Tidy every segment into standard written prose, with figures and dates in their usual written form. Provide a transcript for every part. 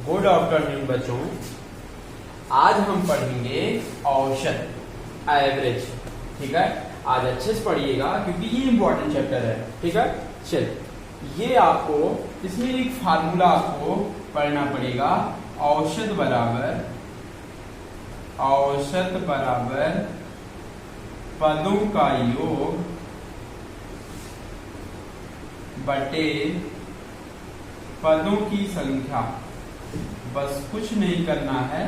Good afternoon बच्चों। आज हम पढ़ेंगे औसत, एवरेज। ठीक है, आज अच्छे से पढ़िएगा क्योंकि ये इंपॉर्टेंट चैप्टर है। ठीक है, चल ये आपको इसमें एक फार्मूला आपको पढ़ना पड़ेगा। औसत बराबर पदों का योग बटे पदों की संख्या। बस कुछ नहीं करना है,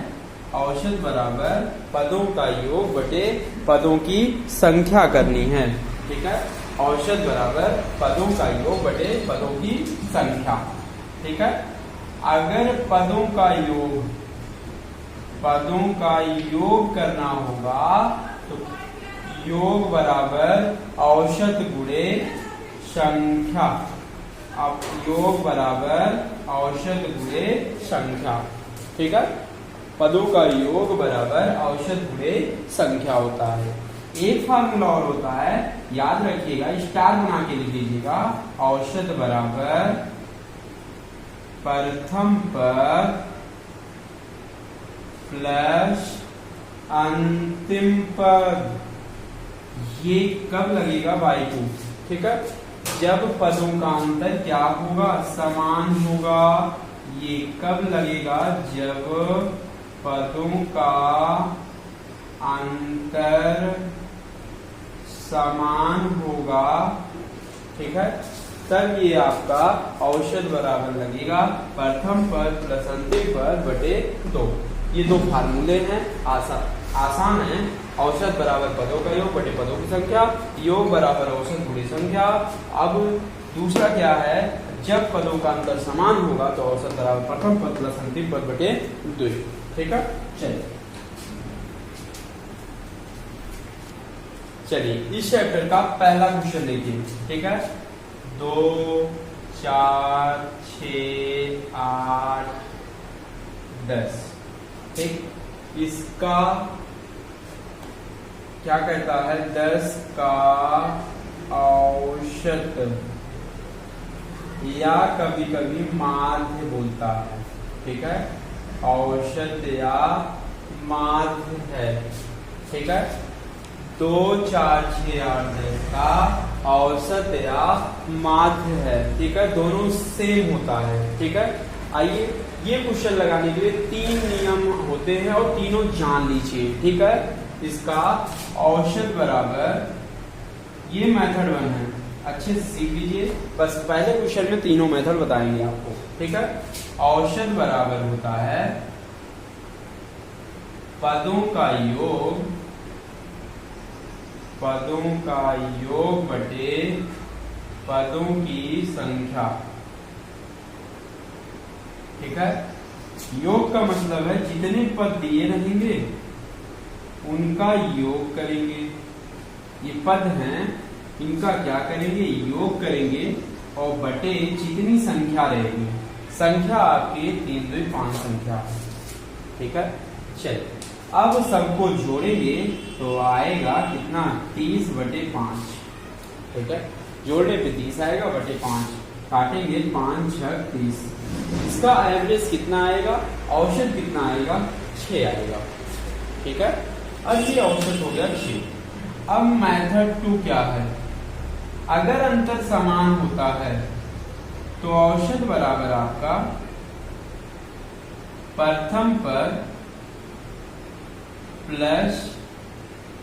औसत बराबर पदों का योग बटे पदों की संख्या करनी है। ठीक है, औसत बराबर पदों का योग बटे पदों की संख्या। ठीक है, अगर पदों का योग करना होगा तो योग बराबर औसत गुणे संख्या। अब योग बराबर औसत गुणे संख्या। ठीक है, पदों का योग बराबर औसत गुणे संख्या होता है। एक फार्मूला और होता है, याद रखिएगा, स्टार बना के लिख लीजिएगा। औसत बराबर प्रथम पद प्लस अंतिम पद। ये कब लगेगा बाई टू? ठीक है, जब पदों का अंतर क्या होगा? समान होगा। ये कब लगेगा? जब पदों का अंतर समान होगा। ठीक है, तब ये आपका औसत बराबर लगेगा प्रथम पद प्लस अंतिम पद बटे 2। ये दो फार्मूले हैं, आसान है। औसत बराबर पदों का योग बटे पदों की संख्या, योग बराबर औसत गुणे संख्या। अब दूसरा क्या है? जब पदों का अंतर समान होगा तो औसत बराबर प्रथम पद प्लस अंतिम पद बटे 2। ठीक है, चलिए इस चैप्टर का पहला क्वेश्चन देखिए। ठीक है, 2, 4, 6, 8, 10। ठीक, इसका क्या कहता है? 10 का औसत या कभी कभी माध्य बोलता है। ठीक है, औसत या माध्य है। ठीक है, 2, 4, 6, 8, 10 का औसत या माध्य है। ठीक है, दोनों सेम होता है। ठीक है, आइए ये क्वेश्चन लगाने के लिए 3 नियम होते हैं और तीनों जान लीजिए। ठीक है, इसका औसत बराबर, ये मेथड 1 है, अच्छे से सीख लीजिए। बस पहले क्वेश्चन में तीनों मेथड बताएंगे आपको। ठीक है, औसत बराबर होता है पदों का योग बटे पदों की संख्या। ठीक है, योग का मतलब है जितने पद दिए रहेंगे उनका योग करेंगे। ये पद हैं, इनका क्या करेंगे? योग करेंगे। और बटे जितनी संख्या रहेगी, संख्या आपकी 3, 2, 5 संख्या। ठीक है, चलिए अब सबको जोड़ेंगे तो आएगा कितना? 30 बटे 5। ठीक है, जोड़ने पे 30 आएगा बटे 5, काटेंगे 5, 6, 30। इसका एवरेज कितना आएगा? औसत कितना आएगा? 6 आएगा। ठीक है, अब ये औसत हो गया 6। अब मेथड 2 क्या है? अगर अंतर समान होता है तो औसत बराबर आपका प्रथम पद प्लस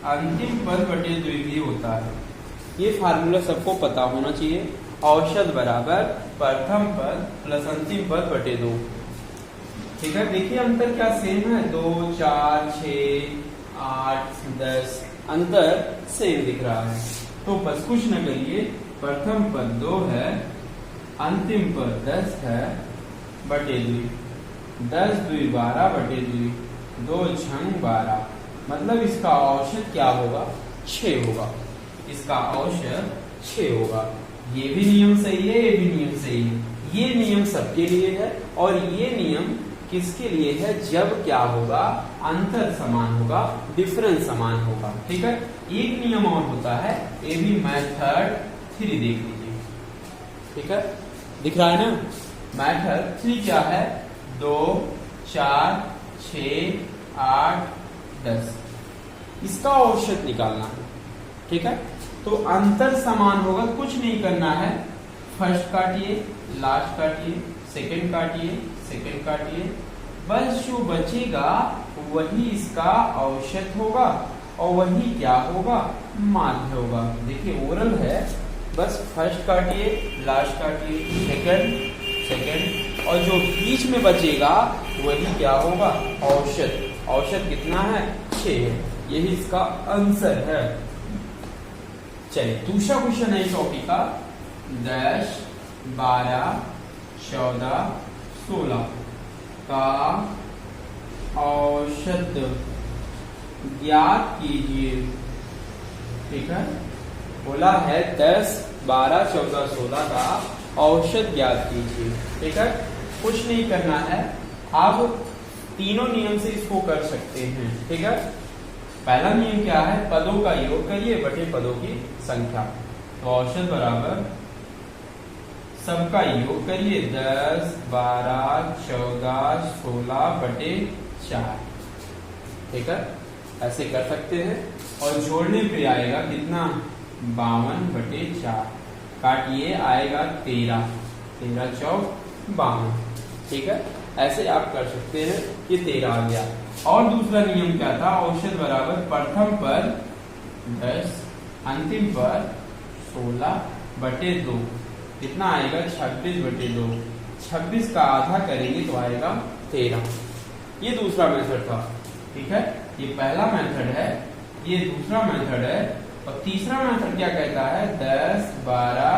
अंतिम पद बटे 2 भी होता है। ये फार्मूला सबको पता होना चाहिए। औसत बराबर प्रथम पद प्लस अंतिम पद बटे 2। ठीक है, देखिए अंतर क्या सेम है? 2, 4, 6, 8, 10 अंतर सेम दिख रहा है। तो बस कुछ न करिए, प्रथम पद 2 है, अंतिम पद 10 है बटे 2। 10, 2, 12 बटे 2, 2 छंग 12। मतलब इसका औसत क्या होगा? 6 होगा। इसका औसत 6 होगा। ये भी नियम सही है, ये भी नियम सही है। ये नियम सबके लिए है और ये नियम किसके लिए है? जब क्या होगा? अंतर समान होगा, डिफरेंस समान होगा। ठीक है, एक नियम और होता है, ये भी मेथड 3 देख लीजिए। ठीक है, दिख रहा है ना? मेथड 3 क्या है? 2, 4, 6, 8, 10। इसका औसत निकालना है, ठीक है। तो अंतर समान होगा, कुछ नहीं करना है। फर्स्ट काटिए, लास्ट काटिए, सेकंड काटिए, सेकंड काटिए, बस जो बचेगा वही इसका औसत होगा और वही क्या होगा, माध्य होगा। देखिए ओरल है, बस फर्स्ट काटिए, लास्ट काटिए, सेकंड सेकंड, और जो बीच में बचेगा वही क्या होगा, औसत। औसत कितना है, 6। यही इसका आंसर है। चलिए दूसरा क्वेश्चन है इस टॉपिक का, 10, 12, 14, 16 का औसत ज्ञात कीजिए। ठीक है, बोला है 10, 12, 14, 16 का औसत ज्ञात कीजिए। ठीक है, कुछ नहीं करना है, आप तीनों नियम से इसको कर सकते हैं। ठीक है, पहला नियम क्या है, पदों का योग करिए बटे पदों की संख्या। तो औसत बराबर सबका योग करिए, 10, 12, 14, 16 बटे 4। ठीक है, ऐसे कर सकते हैं। और जोड़ने पे आएगा कितना, 52 बटे 4। काटिए, आएगा 13, 13 चौक 52। ठीक है, ऐसे आप कर सकते हैं, ये 13 आ गया। और दूसरा नियम क्या था, औसत बराबर प्रथम पर 10, अंतिम पर 16 बटे 2। कितना आएगा, 26 बटे 2। 26 का आधा करेंगे तो आएगा 13। ये दूसरा मेथड था। ठीक है, ये पहला मेथड है, ये दूसरा मेथड है। और तीसरा मेथड क्या कहता है, 10, 12,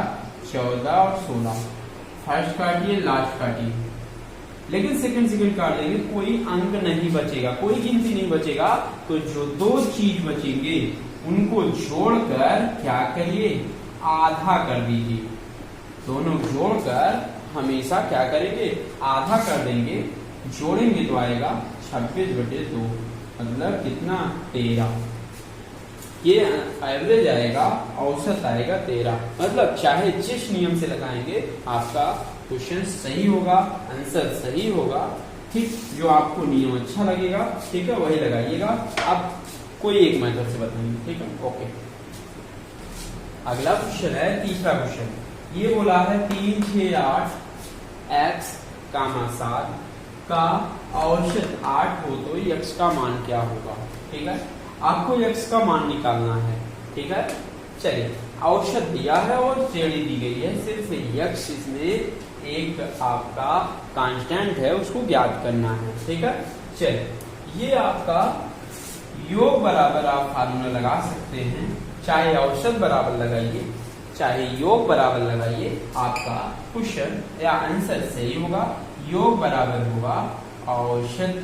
14 और 16। फर्स्ट काटिए, लास्ट काटिए, लेकिन सेकंड काट देंगे, कोई अंक नहीं बचेगा, कोई गिनती नहीं बचेगा। तो जो दो चीज बचेंगे उनको जोड़कर क्या करिए, आधा कर दीजिए। दोनों जोड़कर हमेशा क्या करेंगे, आधा कर देंगे। जोड़ेंगे तो आएगा 26 बटे 2, मतलब कितना, 13। ये एवरेज आएगा, औसत आएगा 13। मतलब चाहे जिस नियम से लगाएंगे आपका क्वेश्चन सही होगा, आंसर सही होगा। ठीक, जो आपको नियम अच्छा लगेगा, ठीक है, वही लगाइएगा। आप कोई एक मेथड से बताएंगे, ठीक है, ओके। अगला क्वेश्चन है, तीसरा क्वेश्चन। ये बोला है 3, 6, 8 x, 7 का औसत 8 हो तो x का मान क्या होगा। ठीक है, आपको x का मान निकालना है। ठीक है, चलिए, औसत दिया है और श्रेणी दी गई है, सिर्फ x इसमें एक आपका कांस्टेंट है, उसको ज्ञात करना है। ठीक है, चलिए, ये आपका योग बराबर आप फार्मूला लगा सकते हैं, चाहे औसत बराबर लगाइए चाहे योग बराबर लगाइए, आपका क्वेश्चन या आंसर सही होगा। योग बराबर होगा औसत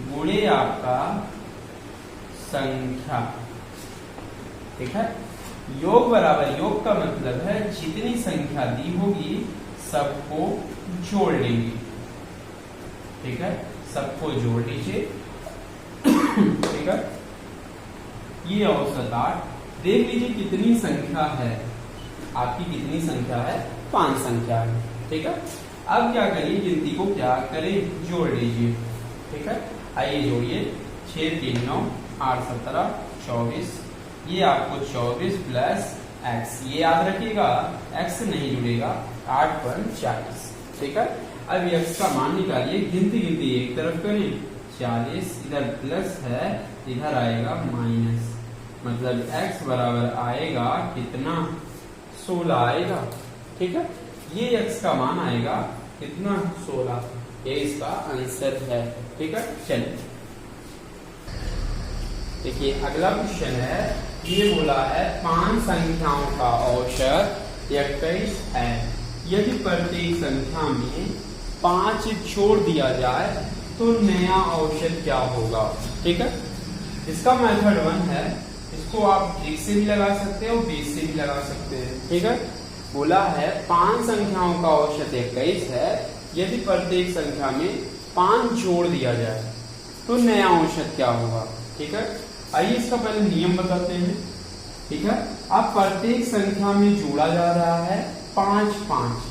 गुणे आपका संख्या। ठीक है, योग बराबर, योग का मतलब है जितनी संख्या दी होगी सबको जोड़ लेंगे। ठीक है, सबको जोड़ लीजिए। ठीक है, ये औसत 8। देख लीजिए कितनी संख्या है आपकी, कितनी संख्या है, 5 संख्या है। ठीक है, अब क्या करिए, गिनती को क्या करें, जोड़ लीजिए। ठीक है, आइए जोड़िए, 6, 3, 9, 8, 17, 24। ये आपको 24 प्लस x, ये याद रखिएगा, x नहीं जुड़ेगा, 8 पर 40। ठीक है, अब x का मान निकालिए, गिनती गिनती एक तरफ करें, 40, इधर प्लस है, इधर आएगा माइनस, मतलब x बराबर आएगा कितना, 16 आएगा। ठीक है, ये x का मान आएगा कितना, 16। ये इसका आंसर है। ठीक है, चलिए देखिए अगला क्वेश्चन है। ये बोला है 5 संख्याओं का औसत 21 है। यदि प्रत्येक संख्या में 5 जोड़ दिया जाए तो नया औसत क्या होगा। ठीक है, इसका मेथड 1 है, इसको आप एक से भी लगा सकते हैं और 20 से भी लगा सकते हैं। ठीक है, बोला है 5 संख्याओं का औसत 21 है। यदि प्रत्येक संख्या में 5 जोड़ दिया जाए तो नया औसत क्या होगा। ठीक है, आइए इसका पहले नियम बताते हैं। ठीक है, अब प्रत्येक संख्या में जोड़ा जा रहा है 5 5।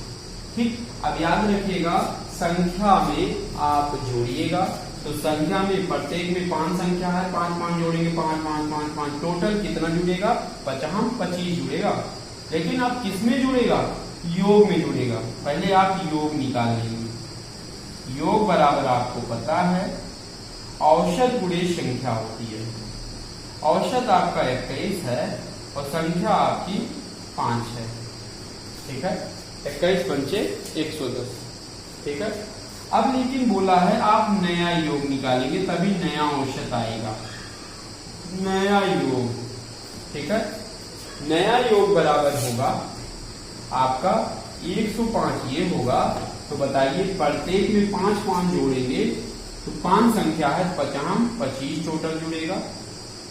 ठीक, अब याद रखिएगा संख्या में आप जोड़िएगा। तो संख्या में प्रत्येक में 5 संख्या है, 5 5 जोड़ेंगे, 5 5 5 5, टोटल कितना जुड़ेगा? 25 जुड़ेगा। लेकिन आप किस में जुड़ेगा? योग में जुड़ेगा। पहले आप योग निकाल लेंगे। योग बराबर आपको पता है औसत गुणे संख्या होती है। औसत आपका 21 है और संख्या आपकी 5 है। ठीक है, 21 पंचे 110। ठीक है, अब लेकिन बोला है आप नया योग निकालेंगे तभी नया औसत आएगा। नया योग, ठीक है, नया योग बराबर होगा आपका 105 ये होगा। तो बताइए प्रत्येक में 5 5 जोड़ेंगे तो 5 संख्या है, 50 25 टोटल जुड़ेगा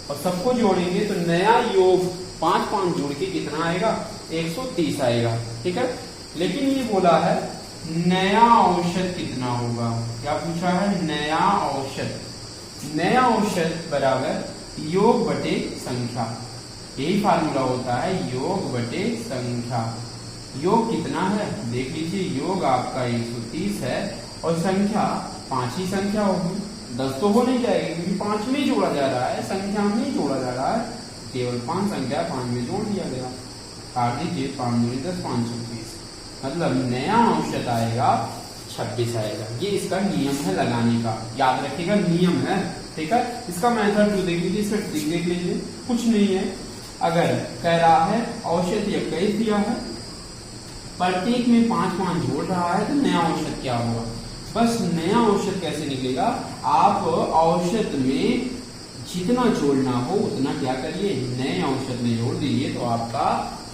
और सबको जोड़ेंगे तो नया योग 5 5 जोड़ के कितना आएगा? 130 आएगा। ठीक है, लेकिन ये बोला है नया औसत कितना होगा? क्या पूछा है? नया औसत। नया औसत बराबर योग बटे संख्या। यही फार्मूला होता है, योग बटे संख्या। योग कितना है देख लीजिए, योग आपका 130 है और संख्या 5 ही संख्या होगी। 10 तो हो नहीं जाएगी क्योंकि 5 में जोड़ा जा रहा है, संख्या में नहीं जोड़ा जा रहा है, केवल 5 संख्या 5 में जोड़ दिया गया। काट दीजिए, 5 दूनी 10, 5 26, मतलब नया औसत आएगा 26 आएगा। ये इसका नियम है लगाने का, याद रखिएगा नियम है। ठीक है, इसका मेथड जो देख लीजिए, इसका ट्रिक देख लीजिए, कुछ नहीं है। अगर कह रहा है औसत 21 दिया है, प्रत्येक में 5 5 जोड़ रहा है तो नया औसत क्या होगा? बस नया औसत कैसे निकलेगा? आप औसत में जितना जोड़ना हो उतना क्या करिए, नए औसत में जोड़ दीजिए तो आपका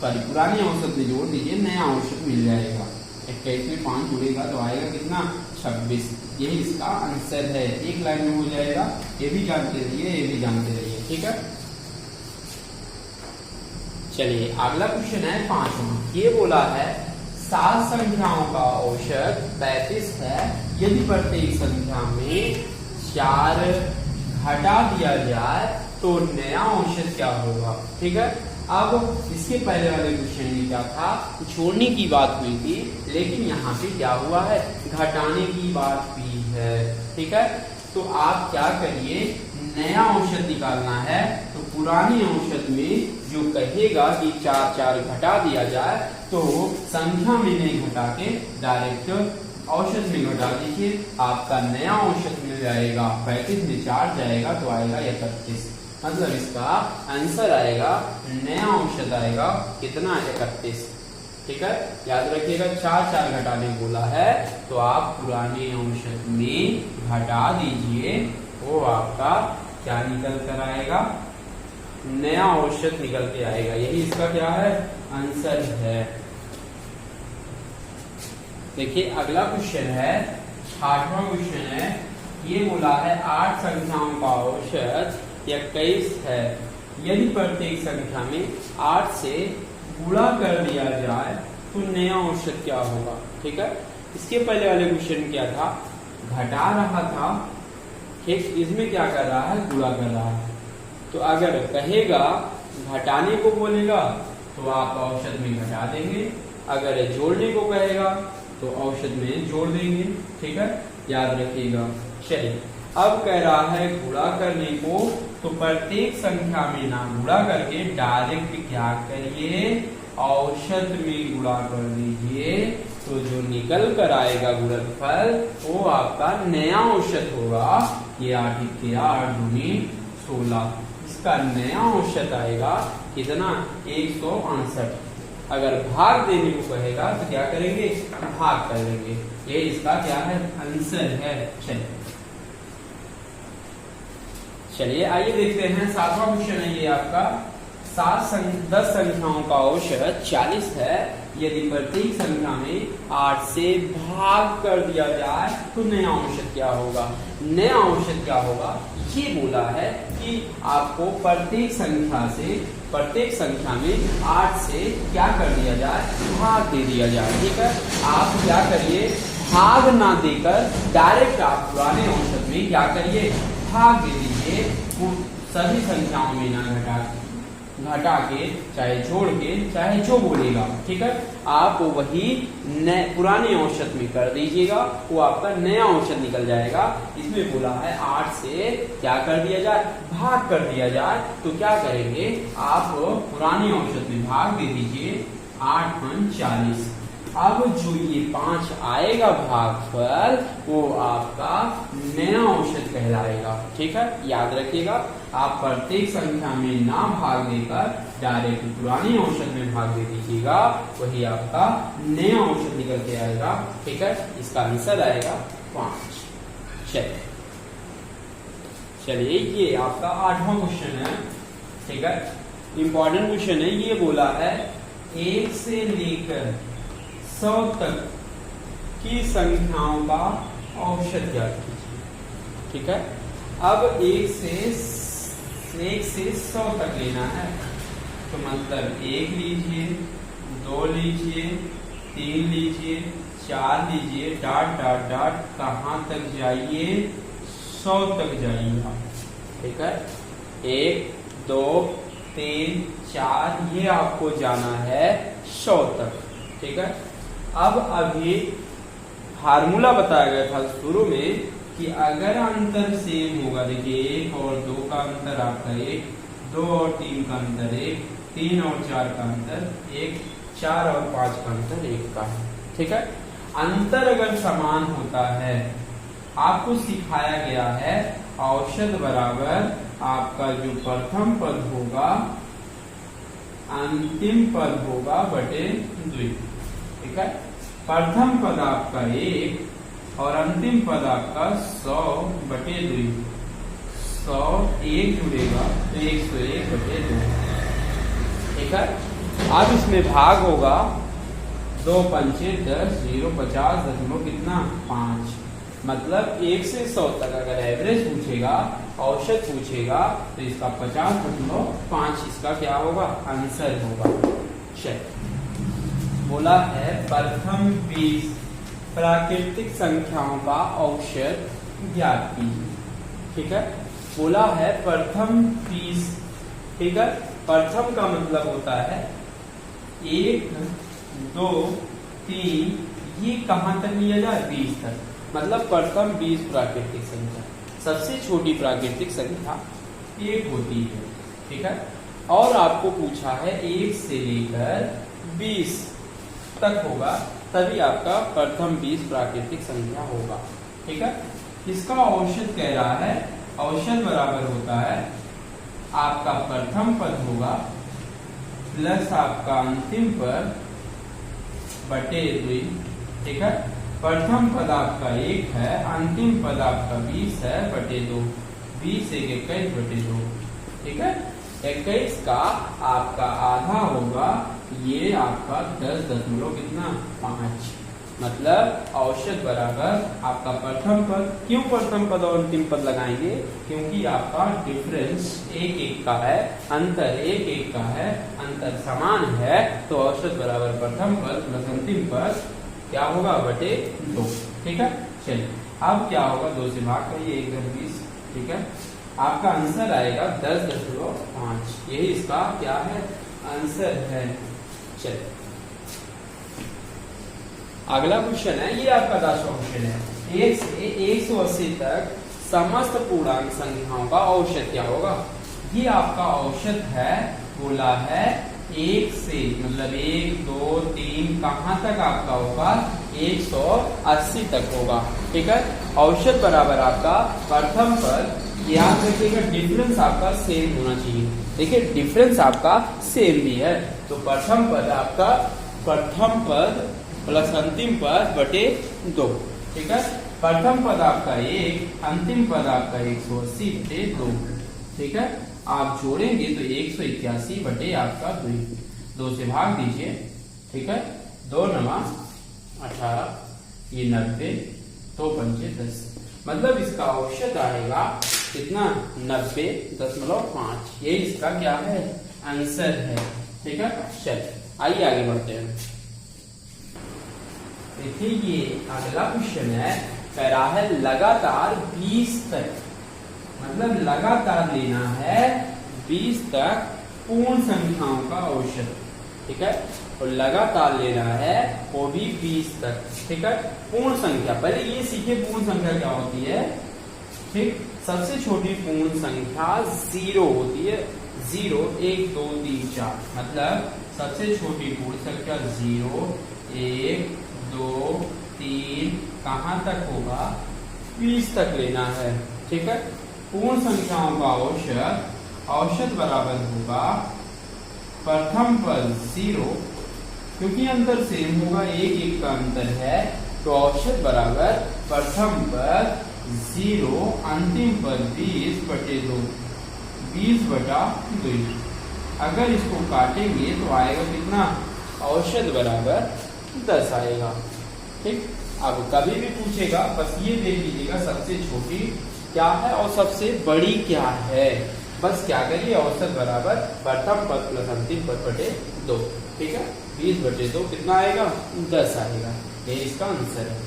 पुराने औसत में जोड़ दीजिए, नया औसत मिल जाएगा। 21 में 5 जुड़ेगा तो आएगा कितना? 26। यही इसका आंसर है। एक लाइन में हो जाएगा। ये भी जानते रहिए, ये भी जानते रहिए। ठीक है, चलिए अगला क्वेश्चन है 5वां। ये बोला है 7 संख्याओं का औसत 35 है, यदि प्रत्येक संख्या में 4 घटा दिया जाए तो नया औसत क्या होगा? ठीक है, अब इसके पहले वाले क्वेश्चन में क्या था? छोड़ने की बात हुई थी, लेकिन यहाँ पे क्या हुआ है? घटाने की बात हुई है। ठीक है, तो आप क्या करिए, नया औसत निकालना है तो पुराने औसत में जो कहेगा कि 4 4 घटा दिया जाए तो संख्या में नहीं घटा के डायरेक्ट औसत में घटा दीजिए, आपका नया औसत मिल जाएगा। 35 में 4 जाएगा तो आएगा 31, मतलब इसका आंसर आएगा, नया औसत आएगा कितना? 31। ठीक है, याद रखिएगा 4 4 घटाने बोला है तो आप पुराने औसत में घटा दीजिए, वो आपका क्या निकल कर आएगा? नया औसत निकल के आएगा। यही इसका क्या है? आंसर है। देखिए अगला क्वेश्चन है 6वां क्वेश्चन है। ये बोला है 8 संख्याओं का औसत 21 है, यदि प्रत्येक संख्या में 8 से गुणा कर दिया जाए तो नया औसत क्या होगा? ठीक है, इसके पहले वाले क्वेश्चन क्या था? घटा रहा था, ठीक, इसमें क्या कर रहा है? गुणा कर रहा है। तो अगर कहेगा घटाने को बोलेगा तो आप औसत में घटा देंगे, अगर जोड़ने को कहेगा तो औसत में जोड़ देंगे। ठीक है, याद रखिएगा। चलिए अब कह रहा है गुणा करने को, तो प्रत्येक संख्या में ना गुणा करके डायरेक्ट क्या करिए? औसत में गुणा कर दीजिए, तो जो निकल कर आएगा गुणनफल वो आपका नया औसत होगा। ये 8 के 8 दूनी 16, इसका नया औसत आएगा कितना? 165। अगर भाग देने को कहेगा तो क्या करेंगे? भाग कर देंगे। ये इसका क्या है? आंसर है। चलिए आइए देखते हैं 7वां क्वेश्चन है। ये आपका 10 संख्याओं का औसत 40 है, यदि प्रत्येक संख्या में 8 से भाग कर दिया जाए तो नया औसत क्या होगा? नया औसत क्या होगा? ये बोला है कि आपको प्रत्येक संख्या में 8 से क्या कर दिया जाए? भाग दे दिया जाए। ठीक है, आप क्या करिए? भाग ना देकर डायरेक्ट आप पुराने औसत में क्या करिए? भाग दे दीजिए, सभी संख्याओं में ना घटा घटा के चाहे जोड़ के चाहे जो बोलेगा, ठीक है, आप वही पुराने औसत में कर दीजिएगा, वो आपका नया औसत निकल जाएगा। इसमें बोला है 8 से क्या कर दिया जाए, भाग कर दिया जाए। तो क्या करेंगे, आप पुराने औसत में भाग दे दीजिए, 8 पंच 40। अब जो ये 5 आएगा भागफल, वो आपका नया औसत कहलाएगा, ठीक है। याद रखिएगा, आप प्रत्येक संख्या में ना भाग देकर डायरेक्ट पुराने औसत में भाग दे दीजिएगा, वही आपका नया औसत निकल के आएगा, ठीक है। इसका आंसर आएगा 5। चलिए ये आपका 8वां क्वेश्चन है, ठीक है, इंपॉर्टेंट क्वेश्चन है। ये बोला है 1 से लेकर 100 तक की संख्याओं का औसत ज्ञात कीजिए, ठीक है। अब 1 से 100 तक लेना है, तो मतलब 1 लीजिए, 2 लीजिए, 3 लीजिए, 4 लीजिए, डॉट डॉट डॉट कहाँ तक जाइए, 100 तक जाइएगा, ठीक है। 1 2 3 4 ये आपको जाना है 100 तक, ठीक है। अब अभी फार्मूला बताया गया था शुरू में कि अगर अंतर सेम होगा, देखिए 1 और 2 का अंतर आपका 1, 2 और 3 का अंतर 1, 3 और 4 का अंतर 1, 4 और 5 का अंतर 1 का है, ठीक है। अंतर अगर समान होता है, आपको सिखाया गया है औसत बराबर आपका जो प्रथम पद होगा अंतिम पद होगा बटे 2, ठीक है। प्रथम पद आपका 1 और अंतिम पद आपका 100 बटे 2, 100 1 जुड़ेगा तो 101 बटे 2, ठीक है। अब इसमें भाग होगा 2 पंचे 10, 0 50 दशमलव कितना 5, मतलब 1 से 100 तक अगर एवरेज पूछेगा, औसत पूछेगा, तो इसका 50.5 इसका क्या होगा, आंसर होगा। चलिए बोला है प्रथम 20 प्राकृतिक संख्याओं का औसत ज्ञात कीजिए, ठीक है। बोला है प्रथम 20, ठीक है। प्रथम का मतलब होता है 1 2 3, ये कहां तक लिया जाए 20 तक, मतलब प्रथम 20 प्राकृतिक संख्या। सबसे छोटी प्राकृतिक संख्या 1 होती है, ठीक है। और आपको पूछा है 1 से लेकर 20 तक होगा, तभी आपका प्रथम 20 प्राकृतिक संख्या होगा, ठीक है। इसका औसत कह रहा है, औसत बराबर होता है आपका प्रथम पद होगा प्लस आपका अंतिम पद बटे 2, ठीक है। प्रथम पद आपका 1 है, अंतिम पद आपका 20 है बटे 2, 20 1 21 बटे 2, ठीक है। 21 का आपका आधा होगा, ये आपका 10.5, मतलब औसत बराबर आपका प्रथम पद। क्यों प्रथम पद और अंतिम पद लगाएंगे, क्योंकि आपका डिफरेंस 1 1 का है, अंतर 1 1 का है, अंतर समान है, तो औसत बराबर प्रथम पद प्लस अंतिम पद क्या होगा बटे 2, ठीक है। चलिए अब क्या होगा, 2 से भाग करिए, 1 10 20, ठीक है। आपका आंसर आएगा 10.5, यही इसका क्या है, आंसर है। चलिए अगला क्वेश्चन है, ये आपका 10वां क्वेश्चन है। 1 से 180 तक समस्त पूर्णांक संख्याओं का औसत क्या होगा। ये आपका औसत है, बोला है 1 से, मतलब 1 2 3 कहां तक आपका होगा, 180 तक होगा, ठीक है। औसत बराबर आपका प्रथम पद, याद रखिएगा डिफरेंस आपका सेम होना चाहिए, देखिए डिफरेंस आपका सेम भी है, तो प्रथम पद आपका प्रथम पद प्लस अंतिम पद बटे 2, ठीक है। प्रथम पद आपका 1, अंतिम पद आपका 180 बटे 2, ठीक है। आप जोड़ेंगे तो 181 बटे आपका 2 से भाग दीजिए, ठीक है। 2 9 18, ये 90, 2 पंचे 10, मतलब इसका औसत आएगा कितना 90.5, ये इसका क्या है, आंसर है, ठीक है। चलिए आइए आगे बढ़ते हैं। देखिए ये अगला क्वेश्चन है, कह रहा है लगातार 20 तक, मतलब लगातार लेना है 20 तक पूर्ण संख्याओं का औसत, ठीक है। और लगातार लेना है वो भी 20 तक, ठीक है। पूर्ण संख्या, पहले ये सीखे पूर्ण संख्या क्या होती है, ठीक। सबसे छोटी पूर्ण संख्या 0 होती है, 0 1 2 3 4, मतलब सबसे छोटी पूर्ण संख्या 0 1 2 3 कहां तक होगा, 20 तक लेना है, ठीक है। पूर्ण संख्याओं का औसत बराबर होगा प्रथम पद 0, क्योंकि अंतर सेम होगा, 1 1 का अंतर है, तो औसत बराबर प्रथम पद 0 अंतिम पद 20/2, 20/2। अगर इसको काटेंगे तो आएगा कितना, औसत बराबर 10 आएगा, ठीक। अब कभी भी पूछेगा बस ये देख लीजिएगा सबसे छोटी क्या है और सबसे बड़ी क्या है, बस क्या करिए, औसत बराबर प्रथम पद प्लस अंतिम पद बटे 2, ठीक है। 20/2 कितना आएगा, 10 आएगा, ये इसका आंसर है।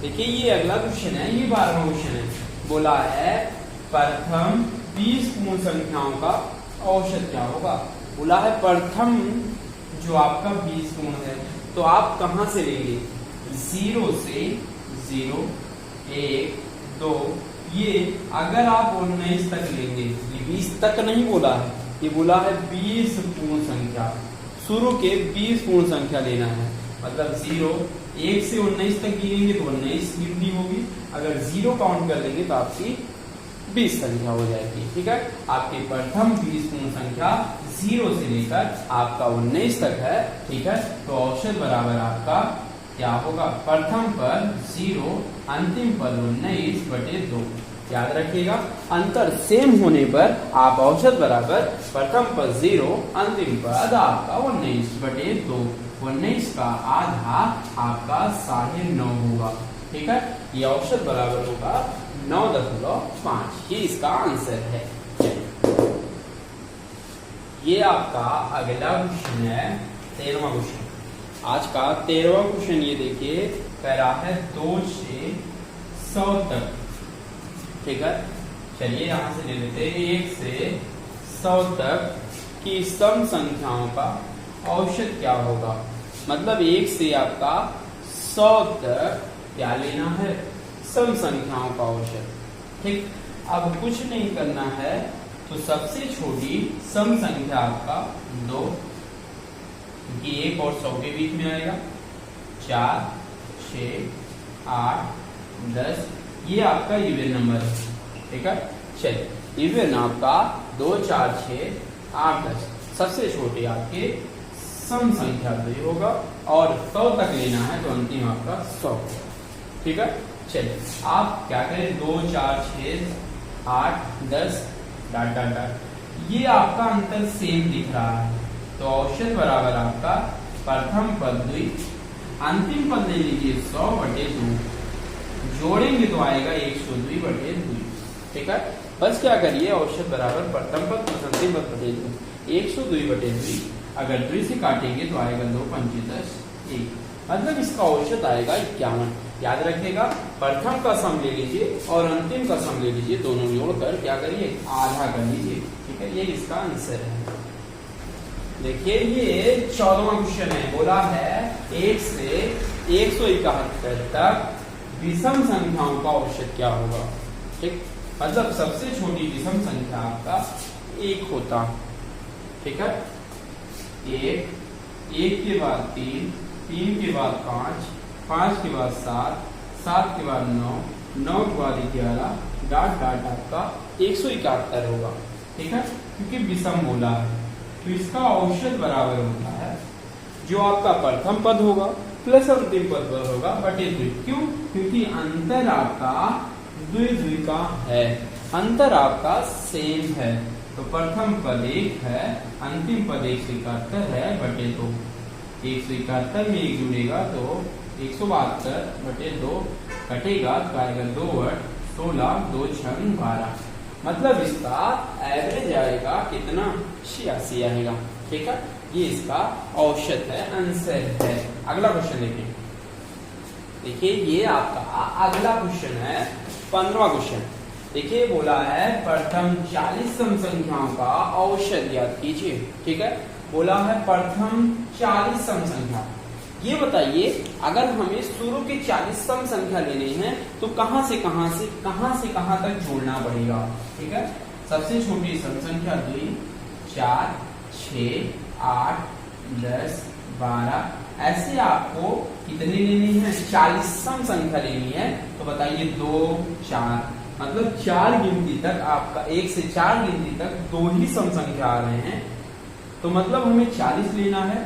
देखिए ये अगला क्वेश्चन है, ये 12वां क्वेश्चन है। बोला है प्रथम 20 पूर्ण संख्याओं का औसत क्या होगा। बोला है प्रथम जो आपका 20 पूर्ण है, तो आप कहां से लेंगे, 0 से 0 1 2, ये अगर आप 19 तक लेंगे, ये 20 तक नहीं बोला है, ये बोला है 20 पूर्ण संख्या, शुरू के 20 पूर्ण संख्या लेना है, मतलब 0 1 से 19 तक गिनेंगे तो 19 गिनती होगी, अगर 0 काउंट कर लेंगे तो आपकी 20 संख्या हो जाएगी, ठीक है। आपकी प्रथम 20 पूर्ण संख्या 0 से लेकर आपका 19 तक है, ठीक है। तो औसत बराबर आपका क्या होगा, प्रथम पद 0 अंतिम पद 19/2। याद रखिएगा, अंतर सेम होने पर आप औसत बराबर प्रथम पद 0 अंतिम पद आपका 19/2, 19 का आधा आपका 9.5 होगा, ठीक है। ये औसत बराबर होगा 9.5, ये इसका आंसर है। ये आपका अगला क्वेश्चन है, 13वां क्वेश्चन। आज का 13वां क्वेश्चन ये देखिए, कह रहा है 2 से 100 तक, ठीक है। चलिए यहां से ले लेते हैं, 1 से 100 तक की सम संख्याओं का औसत क्या होगा, मतलब 1 से आपका 100 तक क्या लेना है, सम संख्याओं का औसत, ठीक। अब कुछ नहीं करना है, तो सबसे छोटी सम संख्या आपका 2, क्योंकि 1 और 100 के बीच में आएगा, 4 6 8 10, ये आपका इवन नंबर है, ठीक है। चलिए इवन आपका 2 4 6 8 10, सबसे छोटी आपके सम संख्या 2 होगा, और 100 तक लेना है तो अंतिम आपका 100, ठीक है। चलिए आप क्या करें, 2 4 6 8 10 डॉट डॉट डॉट, ये आपका अंतर सेम दिख रहा है, तो औसत बराबर आपका प्रथम पद 2 अंतिम पद ले लीजिए 100/2, जोड़ेंगे तो आएगा 102/2, ठीक है। बस क्या करिए, औसत बराबर प्रथम पद प्लस अंतिम पद बटे 2, 102/2, अगर 2 से काटेंगे तो आएगा 2 5 10 1, मतलब इसका औसत आएगा 51। याद रखिएगा, प्रथम का सम ले लीजिए और अंतिम का सम ले लीजिए, दोनों जोड़कर क्या करिए, आधा कर लीजिए, ठीक है। ये इसका आंसर है। देखिए ये 14वां क्वेश्चन है, बोला है 1 से 171 तक विषम संख्याओं का औसत क्या होगा, ठीक। मतलब सबसे छोटी विषम संख्या आपका 1 होता, ठीक है। 1 के बाद 3, 3 के बाद 5, 5 के बाद 7, 7 के बाद 9, 9 के बाद 11, डॉट डॉट आपका 171 होगा, ठीक है, क्योंकि विषम बोला है, तो इसका औसत बराबर होता है जो आपका प्रथम पद होगा प्लस अंतिम पद होगा बटे 2। क्यों, क्योंकि अंतर आपका 2 का है, अंतर आपका सेम है, तो प्रथम पद 1 है, अंतिम पद 171 है बटे 2। 171 में 1 जुड़ेगा तो 172/2 कटेगा तो आएगा 2 8 16, 2 6 12, मतलब इसका एवरेज आएगा कितना, 86 आएगा, ठीक है। ये इसका औसत है, आंसर है। अगला क्वेश्चन देखिए, देखिए ये आपका अगला क्वेश्चन है 15वां क्वेश्चन। देखिए बोला है प्रथम 40 सम संख्याओं का औसत ज्ञात कीजिए। ठीक है, बोला है प्रथम 40 सम संख्या। ये बताइए अगर हमें शुरू के 40 सम संख्या लेने हैं तो कहां से कहां तक जोड़ना पड़ेगा। ठीक है, सबसे छोटी सम संख्या 2, 4, 6, 8, 10, 12 ऐसे आपको कितनी लेनी है, 40 सम संख्या लेनी है। तो बताइए 2, 4 मतलब 4 गिनती तक आपका 1 से 4 गिनती तक 2 ही सम संख्या आ रहे हैं। तो मतलब हमें 40 लेना है,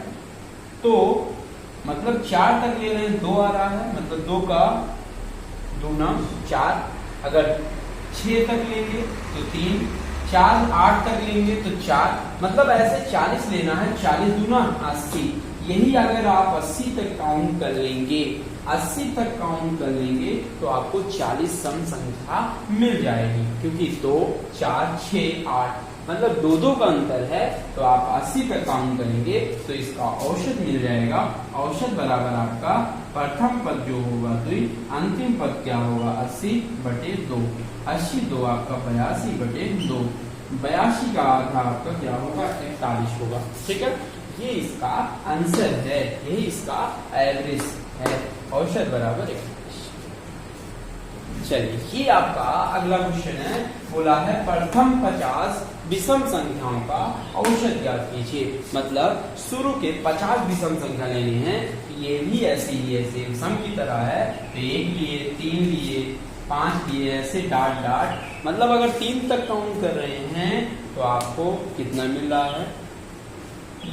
तो मतलब 4 तक ले रहे हैं, 2 आ रहा है, मतलब 2 का दूना 4। अगर 6 तक लेंगे तो 3, 4, 8 तक लेंगे तो 4, मतलब ऐसे 40 लेना है। 40 दूना 80। यही अगर आप 80 तक काउंट कर लेंगे, 80 तक काउंट कर लेंगे तो आपको 40 सम संख्या मिल जाएगी, क्योंकि 2, 4, 6, 8 मतलब 2 का अंतर है। तो आप 80 तक काउंट करेंगे तो इसका औसत मिल जाएगा। औसत बराबर आपका प्रथम पद जो होगा 2, अंतिम पद क्या होगा 80/2। 80 आपका 82/2। 82 का आधा आपका क्या होगा 41 होगा। ठीक है, ये इसका आंसर है, यही इसका एवरेज है। औसत बराबर 41। चलिए ये आपका अगला क्वेश्चन है, बोला है प्रथम 50 विषम संख्याओं का औसत ज्ञात कीजिए। मतलब शुरू के 50 विषम संख्या लेनी है। ये भी ऐसे ही ऐसे सम की तरह है, तो 1 लिए, 3 लिए, 5 लिए, ऐसे डाट डाट। मतलब अगर 3 तक काउंट कर रहे हैं तो आपको कितना मिल रहा है,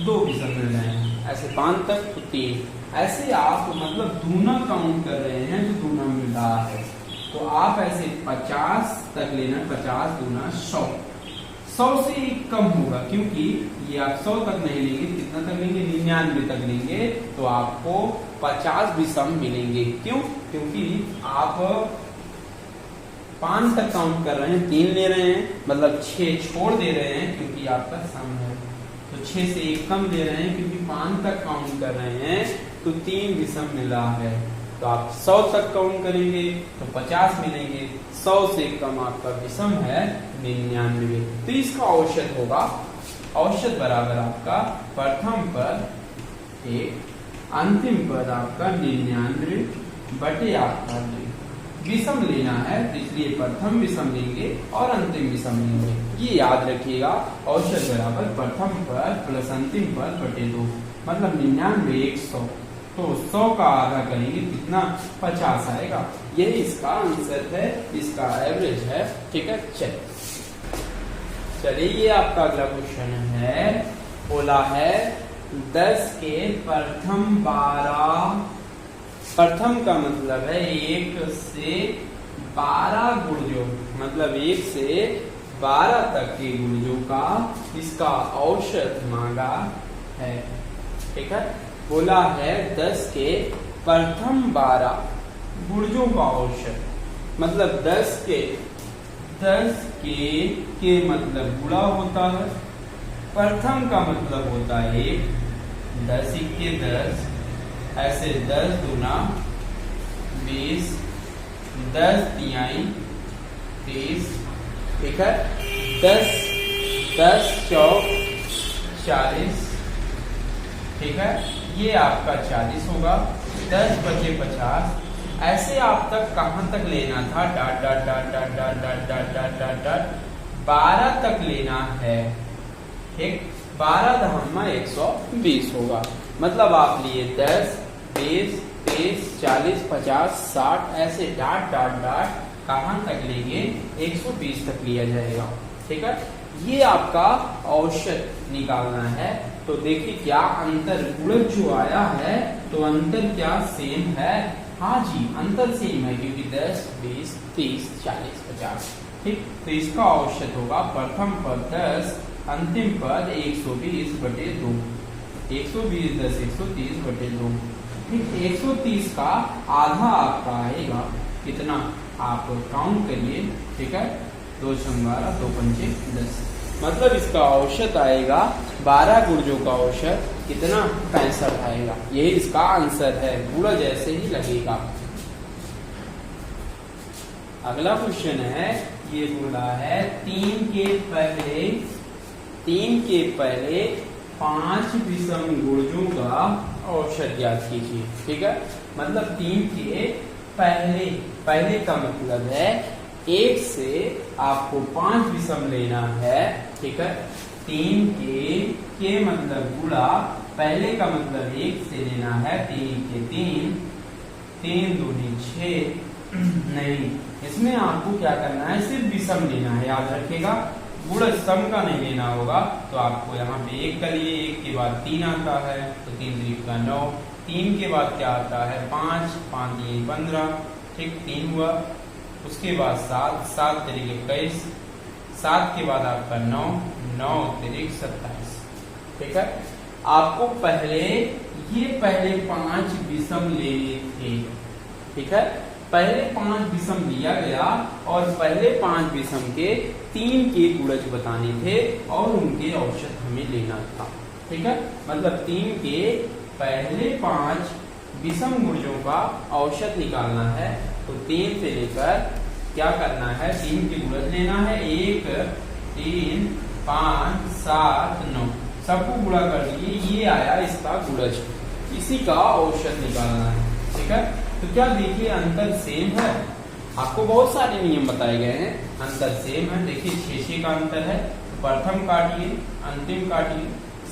2 विषम मिल रहे हैं। ऐसे 5 तक तो 3, ऐसे आप मतलब दूना काउंट कर रहे हैं तो दूना मिल रहा है। तो आप ऐसे 50 तक लेना, 50 दूना 100। 100 से कम होगा, क्योंकि ये आप 100 तक नहीं लेंगे, कितना तक लेंगे 99 तक लेंगे तो आपको 50 विषम मिलेंगे। क्यों? क्योंकि आप 5 तक काउंट कर रहे हैं, 3 ले रहे हैं, मतलब 6 छोड़ दे रहे हैं क्योंकि आपका सम है। तो 6 से 1 कम ले रहे हैं क्योंकि 5 तक काउंट कर रहे हैं, तो 3 विषम मिला है। तो आप 100 तक काउंट करेंगे तो 50 मिलेंगे। 100 से कम आपका विषम है 99। तो इसका औसत होगा, औसत बराबर आपका प्रथम पद 1, अंतिम पद आपका 99 बटे आपका 2। विषम लेना है तो इसलिए प्रथम विषम लेंगे और अंतिम विषम लेंगे, ये याद रखिएगा। औसत बराबर प्रथम पद प्लस अंतिम पद बटे 2, मतलब 99 100। तो 100 का आधा करेंगे कितना, 50 आएगा। यही इसका आंसर है, इसका एवरेज है। ठीक है, चलिए ये आपका अगला क्वेश्चन है, बोला है 10 के प्रथम 12, प्रथम का मतलब है 1 से 12 गुणजों, मतलब 1 से 12 तक के गुणजों का इसका औसत मांगा है। ठीक है, बोला है 10 के प्रथम 12 गुणजों का औसत, मतलब 10 के मतलब गुणा होता है, प्रथम का मतलब होता है 1, 10 के 10, ऐसे 10 दूना 20, 10 तिहाई 30। ठीक है, 10 चौक 40। ठीक है, ये आपका 40 होगा। 10 बचे 50। ऐसे आप तक कहां तक लेना था, dot dot dot dot dot dot dot dot dot dot 12 तक लेना है। ठीक, 12 दहम्मा 120 होगा। मतलब आप लिए 10, 20, 30, 40, 50, 60 ऐसे डाट डाट डाट कहां तक लेंगे, 120 तक लिया जाएगा। ठीक है, ये आपका औसत निकालना है। तो देखिए क्या अंतर, गुणक जो आया है तो अंतर क्या सेम है, हाँ जी अंतर सेम है, क्योंकि 10, 20, 30, 40, 50। ठीक, तो इसका औसत होगा प्रथम पद 10, अंतिम पद 120/2। 120 10 130/2। ठीक, 130 का आधा आपका आएगा कितना, आप काउंट करिए। ठीक है, 2 × 12 2 × 10, मतलब इसका औसत आएगा 12 गुणजों का औसत कितना, 65 आएगा। यही इसका आंसर है, गुणा जैसे ही लगेगा। अगला क्वेश्चन है, ये बोला है 3 के पहले 5 विषम गुणजों का औसत ज्ञात कीजिए। ठीक है, मतलब 3 के पहले का मतलब है 1 से आपको 5 विषम लेना है। ठीक है, 3 के मतलब गुणा पहले का मतलब 1 से लेना है। 3 के 3 दूनी 6 नहीं, इसमें आपको क्या करना है, सिर्फ विषम लेना है, याद रखिएगा। गुणज सम का नहीं लेना होगा। तो आपको यहाँ पे 1 कर लिए, 1 के बाद 3 आता है तो 3 3 का 9, 3 के बाद क्या आता है 5, 5 3 15, ठीक 3 हुआ। उसके बाद 7, 7 3 21, 7 के बाद आपका 9, 9 3 27। ठीक है, आपको पहले 5 विषम लेने थे। ठीक है, पहले 5 विषम लिया गया और पहले 5 विषम के 3 के गुणज बताने थे और उनके औसत हमें लेना था। ठीक है, मतलब 3 के पहले 5 विषम गुणजों का औसत निकालना है। तो 3 से लेकर क्या करना है, 3 के गुणज लेना है। 1 3 5 7 9 सबको गुणा कर दिए, ये आया इसका गुणज, इसी का औसत निकालना है। ठीक है, तो क्या देखिए अंतर सेम है। आपको बहुत सारे नियम बताए गए हैं, अंतर सेम है। देखिए 6 का अंतर है। प्रथम काटिए, अंतिम काटिए,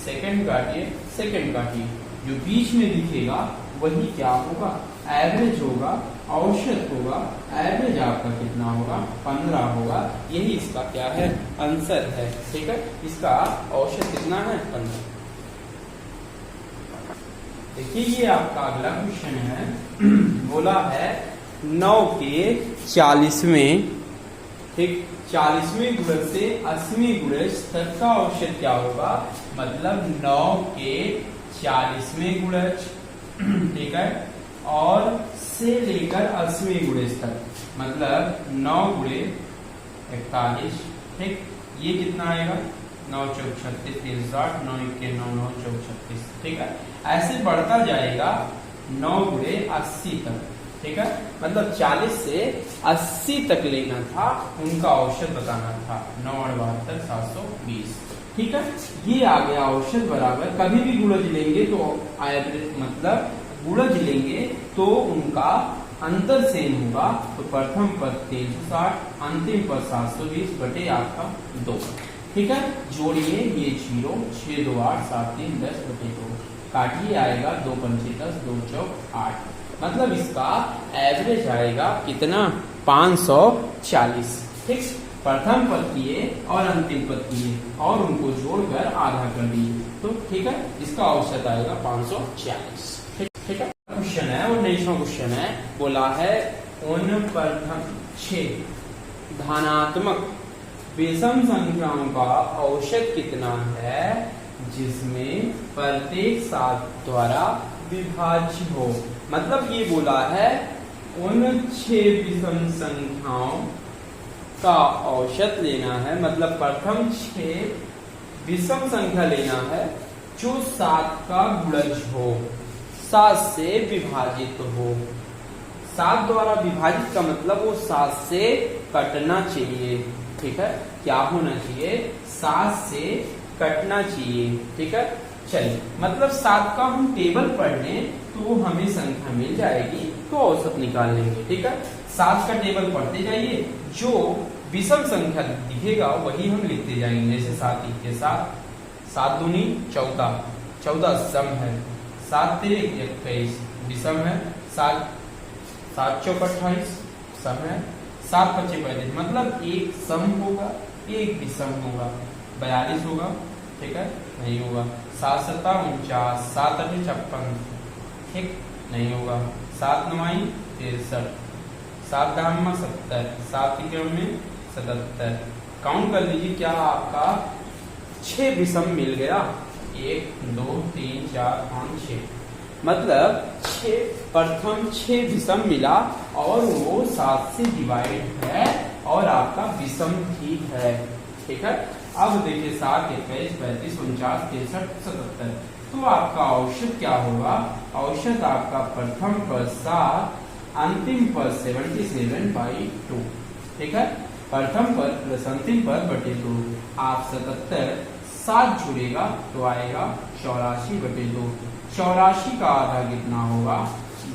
सेकंड काटिए, सेकंड काटिए, जो बीच में दिखेगा वही क्या होगा, एवरेज होगा, औसत होगा। एवरेज आपका कितना होगा, 15 होगा। यही इसका क्या है, आंसर है। ठीक है, इसका औसत कितना है, 15। देखिए ये आपका अगला क्वेश्चन है। बोला है 9 के 40वें, ठीक 40वें गुणज से 80वें गुणज तक का औसत क्या होगा, मतलब 9 के 40वें गुणज, ठीक है, और से लेकर 80वें गुणज तक, मतलब 9 गुणे 41। ठीक, ये कितना आएगा, 9 चौक 36 3 60, 9 1 9 9 चौक 36। ठीक है, ऐसे बढ़ता जाएगा 9 गुणे 80 तक। ठीक है, मतलब 40 से 80 तक लेना था, उनका औसत बताना था। 9 72 720। ठीक है, ये आ गया औसत बराबर। कभी भी गुणज लेंगे तो एवरेज मतलब गुणज लेंगे तो उनका अंतर सेम होगा। तो प्रथम पद 360, अंतिम पद 720 बटे आपका 2। ठीक है, जोड़िए ये 0, 6 2 8 7 3 10 बटे 2, काटिए आएगा 2 पंचे 10, 2 चौक 8। मतलब इसका एवरेज आएगा कितना, 540। ठीक, प्रथम पद किए और अंतिम पद किए और उनको जोड़कर आधा कर दिए, तो ठीक है, इसका औसत आएगा 540। ठीक है, क्वेश्चन है 19वां क्वेश्चन है। बोला है उन प्रथम 6 धनात्मक विषम संख्याओं का औसत कितना है जिसमें प्रत्येक 7 द्वारा विभाज्य हो। मतलब ये बोला है उन 6 विषम संख्याओं का औसत लेना है, मतलब प्रथम 6 विषम संख्या लेना है जो 7 का गुणज हो, 7 से विभाजित हो। 7 द्वारा विभाजित का मतलब वो 7 से कटना चाहिए। ठीक है, क्या होना चाहिए, 7 से कटना चाहिए। ठीक है, चलिए मतलब 7 का हम टेबल पढ़ लें तो हमें संख्या मिल जाएगी, तो औसत निकाल लेंगे। ठीक है, 7 का टेबल पढ़ते जाइए, जो विषम संख्या दिखेगा वही हम लिखते जाएंगे। जैसे 7 1 7, 7 दूनी 14, 14 सम है, 7 3 21 विषम है, 7 चौक 28 सम है, 7 5 35, मतलब एक सम होगा एक विषम होगा। 42 होगा, ठीक है, नहीं होगा। 7 7 49, 7 8 56, ठीक नहीं होगा। 7 9 63, 7 10 70, 7 में 77। काउंट कर लीजिए, क्या आपका 6 विषम मिल गया, 1 2 3 4 5 6, मतलब 6 प्रथम 6 विषम मिला और वो 7 से डिवाइड है और आपका विषम ठीक है। ठीक है, अब देखिए 7 21 35 49 63 77, तो आपका औसत क्या होगा, औसत आपका प्रथम पद 7, अंतिम पद 77/2। ठीक है, प्रथम पद प्लस अंतिम पद बटे 2। आप 77 7 जुड़ेगा तो आएगा 84 बटे 2। 84 का आधा कितना होगा?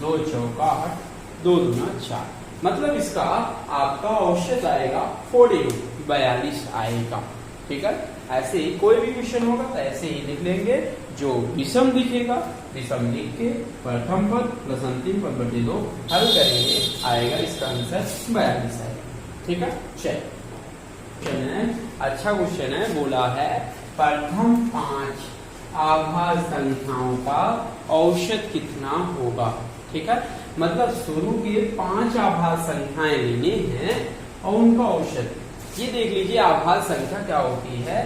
2 चौका 8, 2 दूना 4। मतलब इसका आपका औसत आएगा 42 आएगा। ठीक है, ऐसे ही कोई भी क्वेश्चन होगा तो ऐसे ही लिख लेंगे। जो विषम दिखेगा विषम लिख के प्रथम पद प्लस अंतिम पद बटे 2 हल करेंगे, आएगा इसका आंसर 42 आएगा। ठीक है, चलिए अच्छा क्वेश्चन है। बोला है प्रथम 5 आभाज्य संख्याओं का औसत कितना होगा। ठीक है, मतलब शुरू के 5 आभाज्य संख्याएं लेने हैं और उनका औसत। ये देख लीजिए आभाज्य संख्या क्या होती है।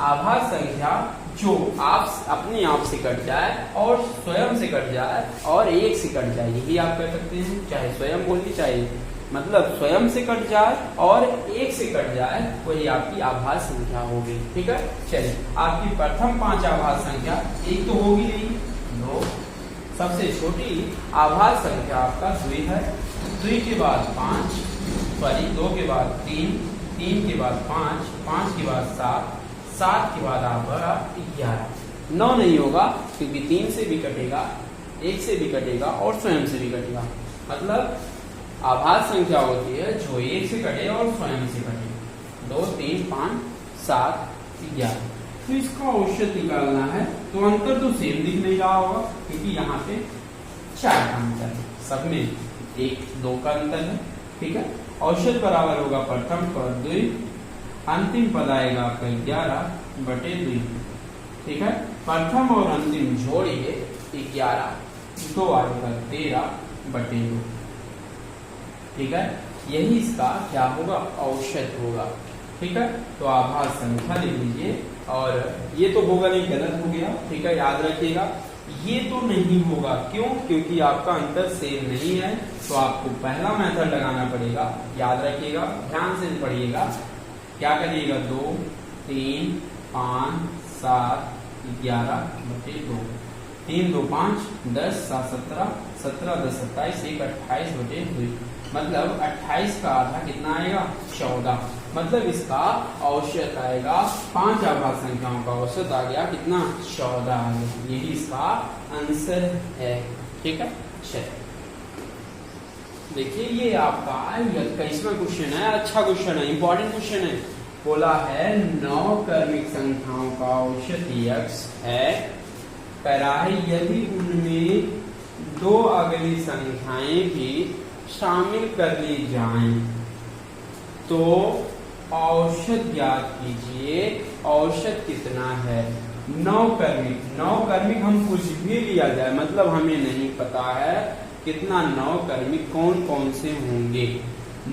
आभाज्य संख्या जो आप अपने आप से कट जाए और स्वयं से कट जाए और 1 से कट जाए, यही आप कर सकते हैं। चाहे स्वयं बोलिए, चाहे मतलब स्वयं से कट जाए और 1 से कट जाए, वही आपकी आभाज्य संख्या होगी। ठीक है, चलिए आपकी प्रथम 5 आभाज्य संख्या एक तो होगी नहीं, 2। सबसे छोटी आभाज्य संख्या आपका 2 है। 2 के बाद 5, सॉरी 2 के बाद 3, 3 के बाद 5, 5 के बाद 7, 7 के बाद आपका 11। 9 नहीं होगा क्योंकि 3 से भी कटेगा, 1 से भी कटेगा और स्वयं से भी कटेगा। मतलब आभाज्य संख्या होती है जो 1 से कटे और स्वयं से कटे। 2, 3, 5, 7, 11। तो इसका औसत निकालना है तो अंतर तो सेम दिख नहीं रहा होगा क्योंकि यहाँ पे 4 का अंतर है, सब में 1, 2 का अंतर है। ठीक है, औसत बराबर होगा प्रथम पद 2, अंतिम पद आएगा आपका 11 बटे 2। ठीक है, प्रथम और अंतिम जोड़िए 11, 2 आएगा 13 बटे 2। ठीक है, यही इसका क्या होगा? औसत होगा। ठीक है, तो आभाज्य संख्या लिख लीजिए। और ये तो होगा नहीं, गलत हो गया। ठीक है, याद रखिएगा ये तो नहीं होगा। क्यों? क्योंकि आपका अंतर सेम नहीं है, तो आपको पहला मेथड लगाना पड़ेगा। याद रखिएगा, ध्यान से पढ़िएगा। क्या करिएगा? 2, 3, 5, 7, 11 बटे 2। 3, 2, 5, 10, 7, 17, 17, 10, 27, 1, 28 बटे 2। मतलब 28 का आधा कितना आएगा? 14। मतलब इसका औसत आएगा 5 आभाज्य संख्याओं का औसत आ गया कितना? 14 आ गया। यही इसका आंसर है। ठीक है, चलिए देखिए ये आपका 21वां क्वेश्चन है। अच्छा क्वेश्चन है, इंपॉर्टेंट क्वेश्चन है। बोला है 9 क्रमिक संख्याओं का औसत x है, करा है यदि उनमें 2 अगली संख्याएं भी शामिल कर ली जाएं तो औसत ज्ञात कीजिए। औसत कितना है? 9 क्रमिक। 9 क्रमिक हम कुछ भी लिया जाए, मतलब हमें नहीं पता है कितना 9 क्रमिक कौन कौन से होंगे,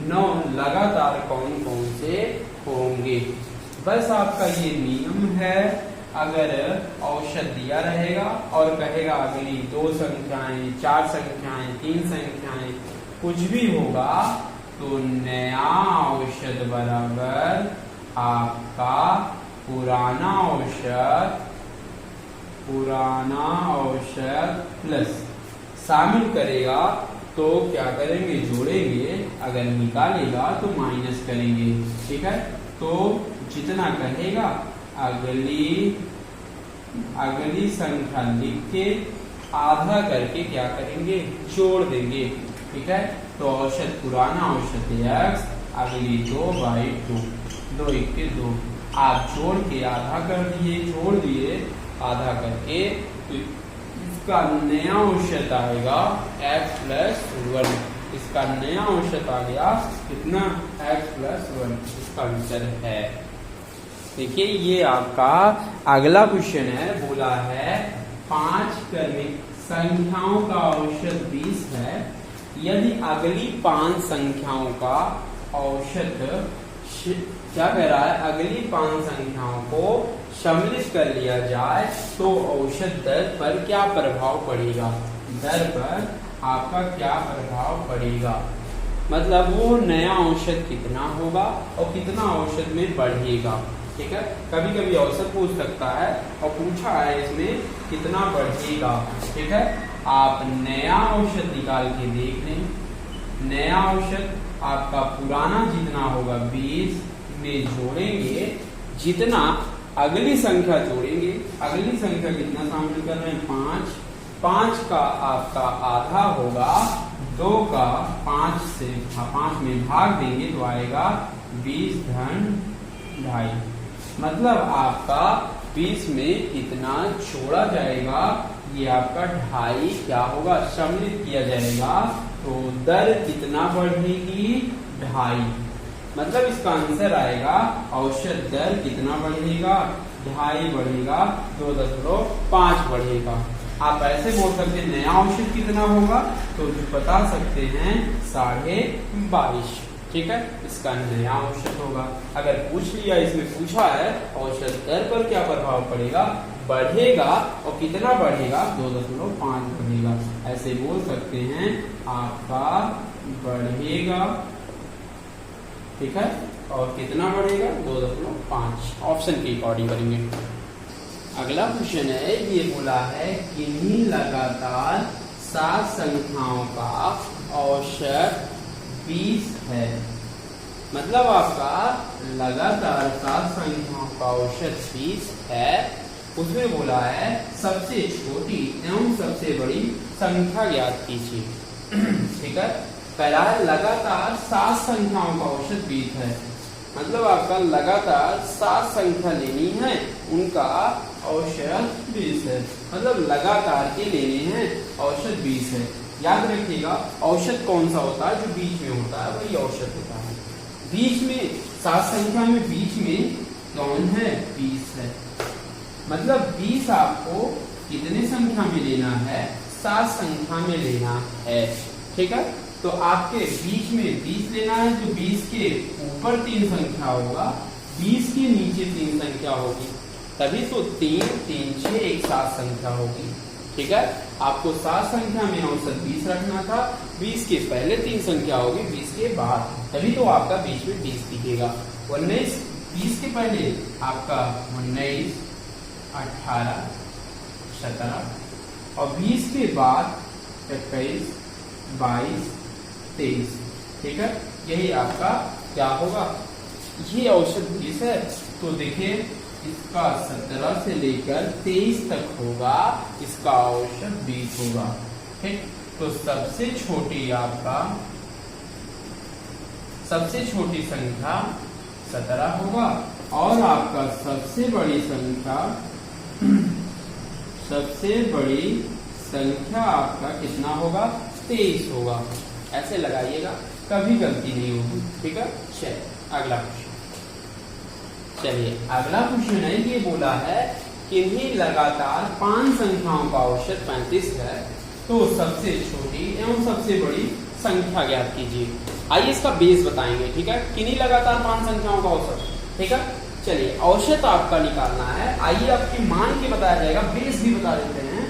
9 लगातार कौन कौन से होंगे। बस आपका ये नियम है। अगर औसत दिया रहेगा और कहेगा अगली 2 संख्याएं, 4 संख्याएं, 3 संख्याएं, कुछ भी होगा तो नया औसत बराबर आपका पुराना औसत प्लस शामिल करेगा तो क्या करेंगे? जोड़ेंगे। अगर निकालेगा तो माइनस करेंगे। ठीक है, तो जितना कहेगा अगली संख्या लिख के आधा करके क्या करेंगे? जोड़ देंगे। ठीक है, तो औसत पुराना औसत x, अगली 2/2, 2 1 2। आप जोड़ के आधा कर दिए, जोड़ दिए आधा करके, तो इसका नया औसत आएगा x + 1। इसका नया औसत आ गया कितना? x + 1। इसका आंसर है। देखिए ये आपका अगला क्वेश्चन है। बोला है 5 क्रमिक संख्याओं का औसत 20 है, यदि अगली 5 संख्याओं का औसत क्या कह रहा है? अगली 5 संख्याओं को सम्मिलित कर लिया जाए तो औसत दर पर क्या प्रभाव पड़ेगा? दर पर आपका क्या प्रभाव पड़ेगा? मतलब वो नया औसत कितना होगा और कितना औसत में बढ़ेगा। ठीक है, कभी कभी औसत पूछ सकता है और पूछा है इसमें कितना बढ़ेगा। ठीक है, आप नया औसत निकाल के देख लें। नया औसत आपका पुराना जितना होगा 20 में जोड़ेंगे, जितना अगली संख्या जोड़ेंगे, अगली संख्या कितना शामिल कर रहे हैं 5, 5 का आपका आधा होगा 2 का 5 से 5 में भाग देंगे तो आएगा 20 धन 2.5, मतलब आपका 20 में कितना जोड़ा जाएगा, ये आपका 2.5 क्या होगा सम्मिलित किया जाएगा, तो दर कितना बढ़ेगी 2.5, मतलब इसका आंसर आएगा औसत दर कितना बढ़ेगा 2.5 बढ़ेगा, 2.5 बढ़ेगा। आप ऐसे बोल सकते हैं नया औसत कितना होगा, तो बता सकते हैं 22.5, ठीक है, इसका नया औसत होगा। अगर पूछ लिया, इसमें पूछा है औसत दर पर क्या प्रभाव पड़ेगा, बढ़ेगा, और कितना बढ़ेगा 2.5 बढ़ेगा, ऐसे बोल सकते हैं आपका बढ़ेगा, ठीक है, और कितना बढ़ेगा 2.5, ऑप्शन के अकॉर्डिंग करेंगे। अगला क्वेश्चन है, ये बोला है किन्हीं लगातार 7 संख्याओं का औसत 20 है, मतलब आपका लगातार 7 संख्याओं का औसत 20 है, उसमें बोला है सबसे छोटी एवं सबसे बड़ी संख्या ज्ञात कीजिए। ठीक है, पहला है लगातार 7 संख्याओं का औसत 20 है, मतलब आपका लगातार 7 संख्या लेनी है, उनका औसत 20 है, मतलब लगातार के लेने हैं, औसत 20 है। याद रखिएगा औसत कौन सा होता है, जो बीच में होता है वही औसत होता है। बीच में 7 संख्या में बीच में कौन है 20 है, मतलब 20 आपको कितने संख्या में लेना है, 7 संख्या में लेना है। ठीक है, तो आपके बीच में 20 लेना है, जो 20 के ऊपर 3 संख्या होगा, 20 के नीचे 3 संख्या होगी, तभी तो 3 3 6 एक 7 संख्या होगी। ठीक है, आपको 7 संख्या में औसत 20 रखना था, 20 के पहले 3 संख्या होगी, 20 के बाद, तभी तो आपका बीच में 20 दिखेगा। 19 20 के पहले आपका 19 18 17 और 20 के बाद 21 22 23। ठीक है, यही आपका क्या होगा, ये औसत 20 है, तो देखिए इसका 17 से लेकर 23 तक होगा, इसका औसत 20 होगा। ठीक, तो सबसे छोटी आपका सबसे छोटी संख्या 17 होगा, और आपका सबसे बड़ी संख्या आपका कितना होगा 23 होगा। ऐसे लगाइएगा, कभी गलती नहीं होगी। ठीक है, चलिए अगला क्वेश्चन। चलिए अगला क्वेश्चन है, ये बोला है किन्हीं लगातार 5 संख्याओं का औसत 35 है, तो सबसे छोटी एवं सबसे बड़ी संख्या ज्ञात कीजिए। आइए इसका बेस बताएंगे। ठीक है, किन्हीं लगातार 5 संख्याओं का औसत। ठीक है, चलिए औसत आपका निकालना है, आइए आपकी मान के बताया जाएगा, बेस भी बता देते हैं।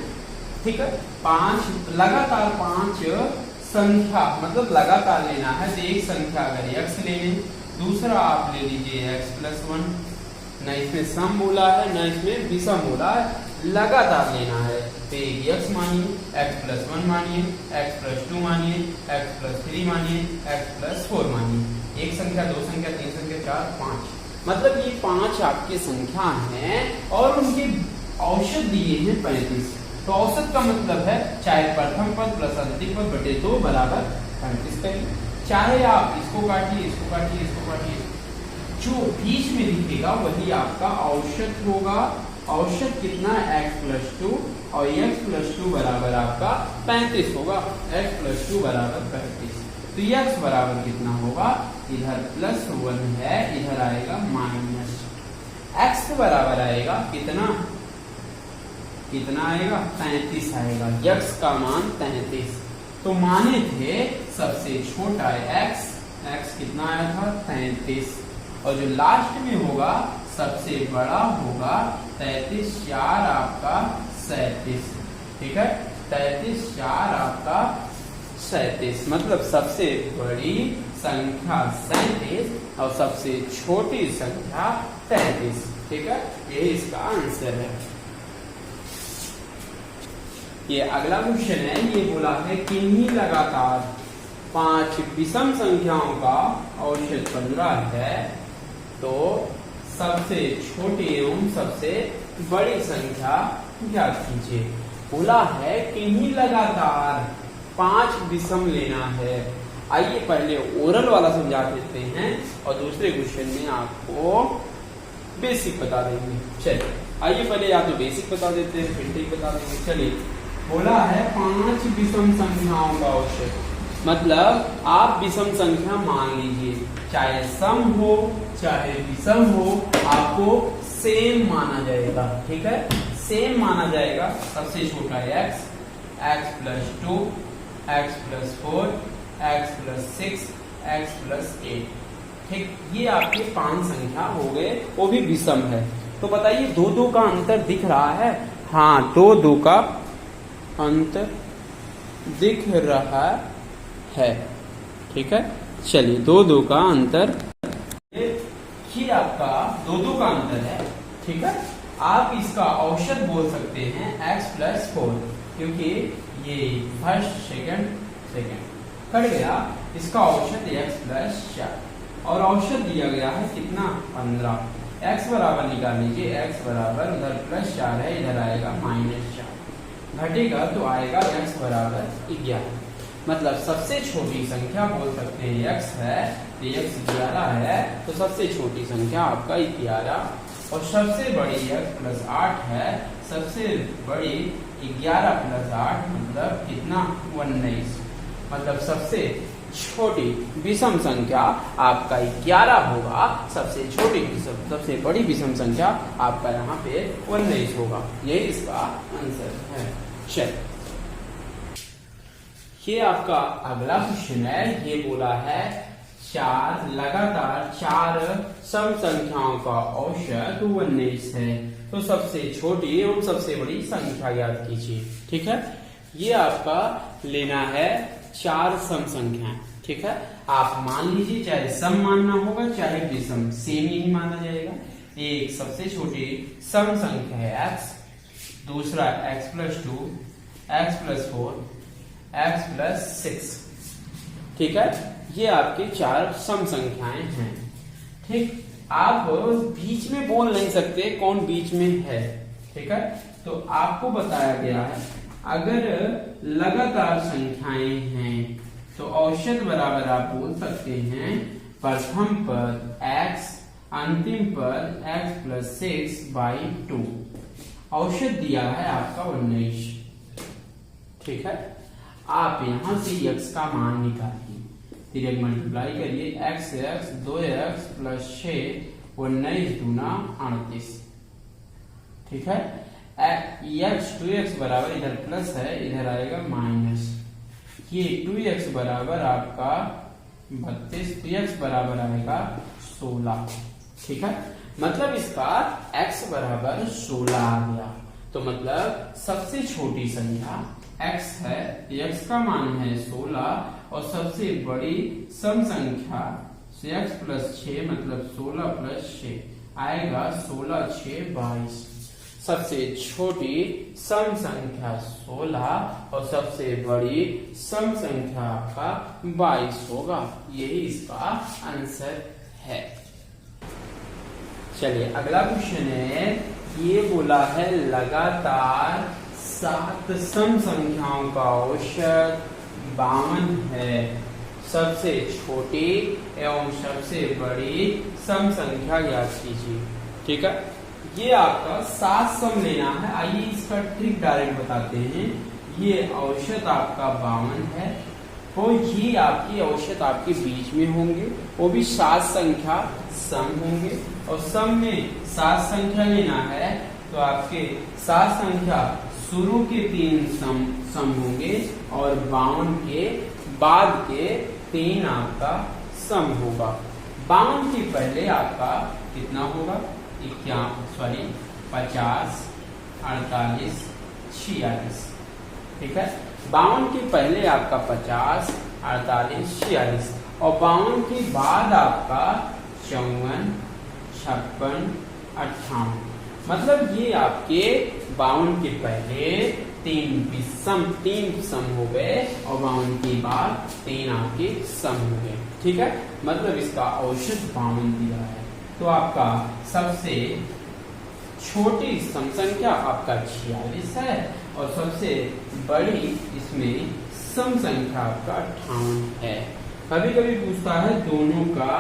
ठीक है, 5 लगातार 5 संख्या, मतलब लगातार लेना है, तो एक संख्या अगर x ले लें, दूसरा आप ले लीजिए x+1, न इसमें सम बोला है न इसमें विषम बोला है, लगातार लेना है, तो एक x मानिए, x+1 मानिए, x+2 मानिए, x+3 मानिए, x+4 मानिए, एक संख्या, दो संख्या, तीन संख्या, 4 5, मतलब ये 5 आपकी संख्या हैं और उनके औसत दिए हैं 35। तो औसत का मतलब है चाहे प्रथम पद प्लस अंतिम पद बटे 2 बराबर 35 करिए, चाहे आप इसको काटिए, इसको काटिए, इसको काटिए, जो बीच में दिखेगा वही आपका औसत होगा। औसत कितना x+2 और x+2 बराबर आपका 35 होगा, x+2 बराबर 35, तो x बराबर कितना होगा, इधर +1 है, इधर आएगा माइनस, x बराबर आएगा कितना आएगा 35 आएगा, x का मान 33। तो माने थे सबसे छोटा x कितना आया था 33, और जो लास्ट में होगा सबसे बड़ा होगा 33 4 आपका 37। ठीक है, 33 4 आपका 37, मतलब सबसे बड़ी संख्या 37 और सबसे छोटी संख्या 33। ठीक है, ये इसका आंसर है। ये अगला क्वेश्चन है, ये बोला है किन्हीं लगातार 5 विषम संख्याओं का औसत 15 है, तो सबसे छोटी एवं सबसे बड़ी संख्या ज्ञात कीजिए। बोला है किन्हीं लगातार 5 विषम लेना है। आइए पहले ओरल वाला समझा देते हैं और दूसरे क्वेश्चन में आपको बेसिक बता देंगे। चलिए आइए पहले या तो बेसिक बता देते हैं फिर ठीक बता देंगे। चलिए बोला है 5 विषम संख्याओं का औसत, मतलब आप विषम संख्या मान लीजिए, चाहे सम हो चाहे विषम हो, आपको सेम माना जाएगा। ठीक है, सेम माना जाएगा। सबसे छोटा x, x plus 2, x plus 4, x plus 6, x plus 8। ठीक, ये आपके 5 संख्या हो गए, वो भी विषम है। तो बताइए 2 का अंतर दिख रहा है? हाँ, 2 का अंतर दिख रहा है। ठीक है, चलिए 2 का अंतर, ये आपका 2 का अंतर है। ठीक है, आप इसका औसत बोल सकते हैं x प्लस 4, क्योंकि ये फर्स्ट सेकंड कट गया, इसका औसत x प्लस 4 और औसत दिया गया है कितना? 15। x बराबर निकाल लीजिए, x बराबर उधर प्लस 4 है, इधर आएगा -4, घटेगा तो आएगा x बराबर 11। मतलब सबसे छोटी संख्या बोल सकते हैं x है, तो x 11 है, तो सबसे छोटी संख्या आपका 11, और सबसे बड़ी x प्लस 8 है, सबसे बड़ी 11 प्लस 8 मतलब कितना? 19। मतलब सबसे छोटी विषम संख्या आपका 11 होगा, सबसे छोटी विषम, सबसे बड़ी विषम संख्या आपका यहाँ पे 19 होगा। ये इसका आंसर है। चलिए ये आपका अगला क्वेश्चन है। ये बोला है लगातार 4 सम संख्याओं का औसत 19 है, तो सबसे छोटी एवं सबसे बड़ी संख्या याद कीजिए। ठीक है, ये आपका लेना है 4 सम संख्याएं। ठीक है, आप मान लीजिए, चाहे सम मानना होगा चाहे विषम, सेम ही माना जाएगा। एक सबसे छोटी सम संख्या है x, दूसरा x plus 2, x plus 4, x plus 6। ठीक है, ये आपके 4 सम संख्याएं हैं। ठीक, आप बीच में बोल नहीं सकते कौन बीच में है। ठीक है, तो आपको बताया गया है अगर लगातार संख्याएं हैं तो औसत बराबर आप बोल सकते हैं प्रथम पद x, अंतिम पद x प्लस 6/2। औसत दिया है आपका 19। ठीक है, आप यहां से x का मान निकालिए, फिर मल्टीप्लाई करिए, x 2x प्लस 6, 19 दूना 38। ठीक है, x 2x बराबर इधर प्लस है, इधर आएगा माइनस, ये 2x बराबर आपका 32, तो x बराबर आएगा 16। ठीक है, मतलब इसका x बराबर 16 आ गया। तो मतलब सबसे छोटी संख्या x है, x का मान है 16, और सबसे बड़ी सम संख्या x प्लस 6 मतलब 16 प्लस 6 आएगा 16 6 22। सबसे छोटी सम संख्या 16 और सबसे बड़ी सम संख्या का 22 होगा। यही इसका आंसर है। चलिए अगला क्वेश्चन है। ये बोला है लगातार 7 सम संख्याओं का औसत 52 है। सबसे छोटी एवं सबसे बड़ी सम संख्या याद कीजिए। ठीक है, ये आपका 7 सम लेना है। आइए इसका ट्रिक डायरेक्ट बताते हैं। ये औसत आपका 52 है, तो ये आपकी औसत आपके बीच में होंगे, वो भी 7 संख्या सम होंगे, और सम में 7 संख्या लेना है तो आपके 7 संख्या शुरू के 3 सम होंगे और 52 के बाद के 3 आपका सम होगा। 52 के पहले आपका कितना होगा? 50, 48, 46। ठीक है, 52 के पहले आपका 50, 48, 46 और 52 के बाद आपका 54, 56, 58। मतलब ये आपके 52 के पहले तीन सम हो गए और 52 के बाद 3 आपके सम हो गए। ठीक है, मतलब इसका औसत 52 दिया है। तो आपका सबसे छोटी सम संख्या आपका 46 है और सबसे बड़ी इसमें सम संख्या आपका 58 है। कभी कभी पूछता है दोनों का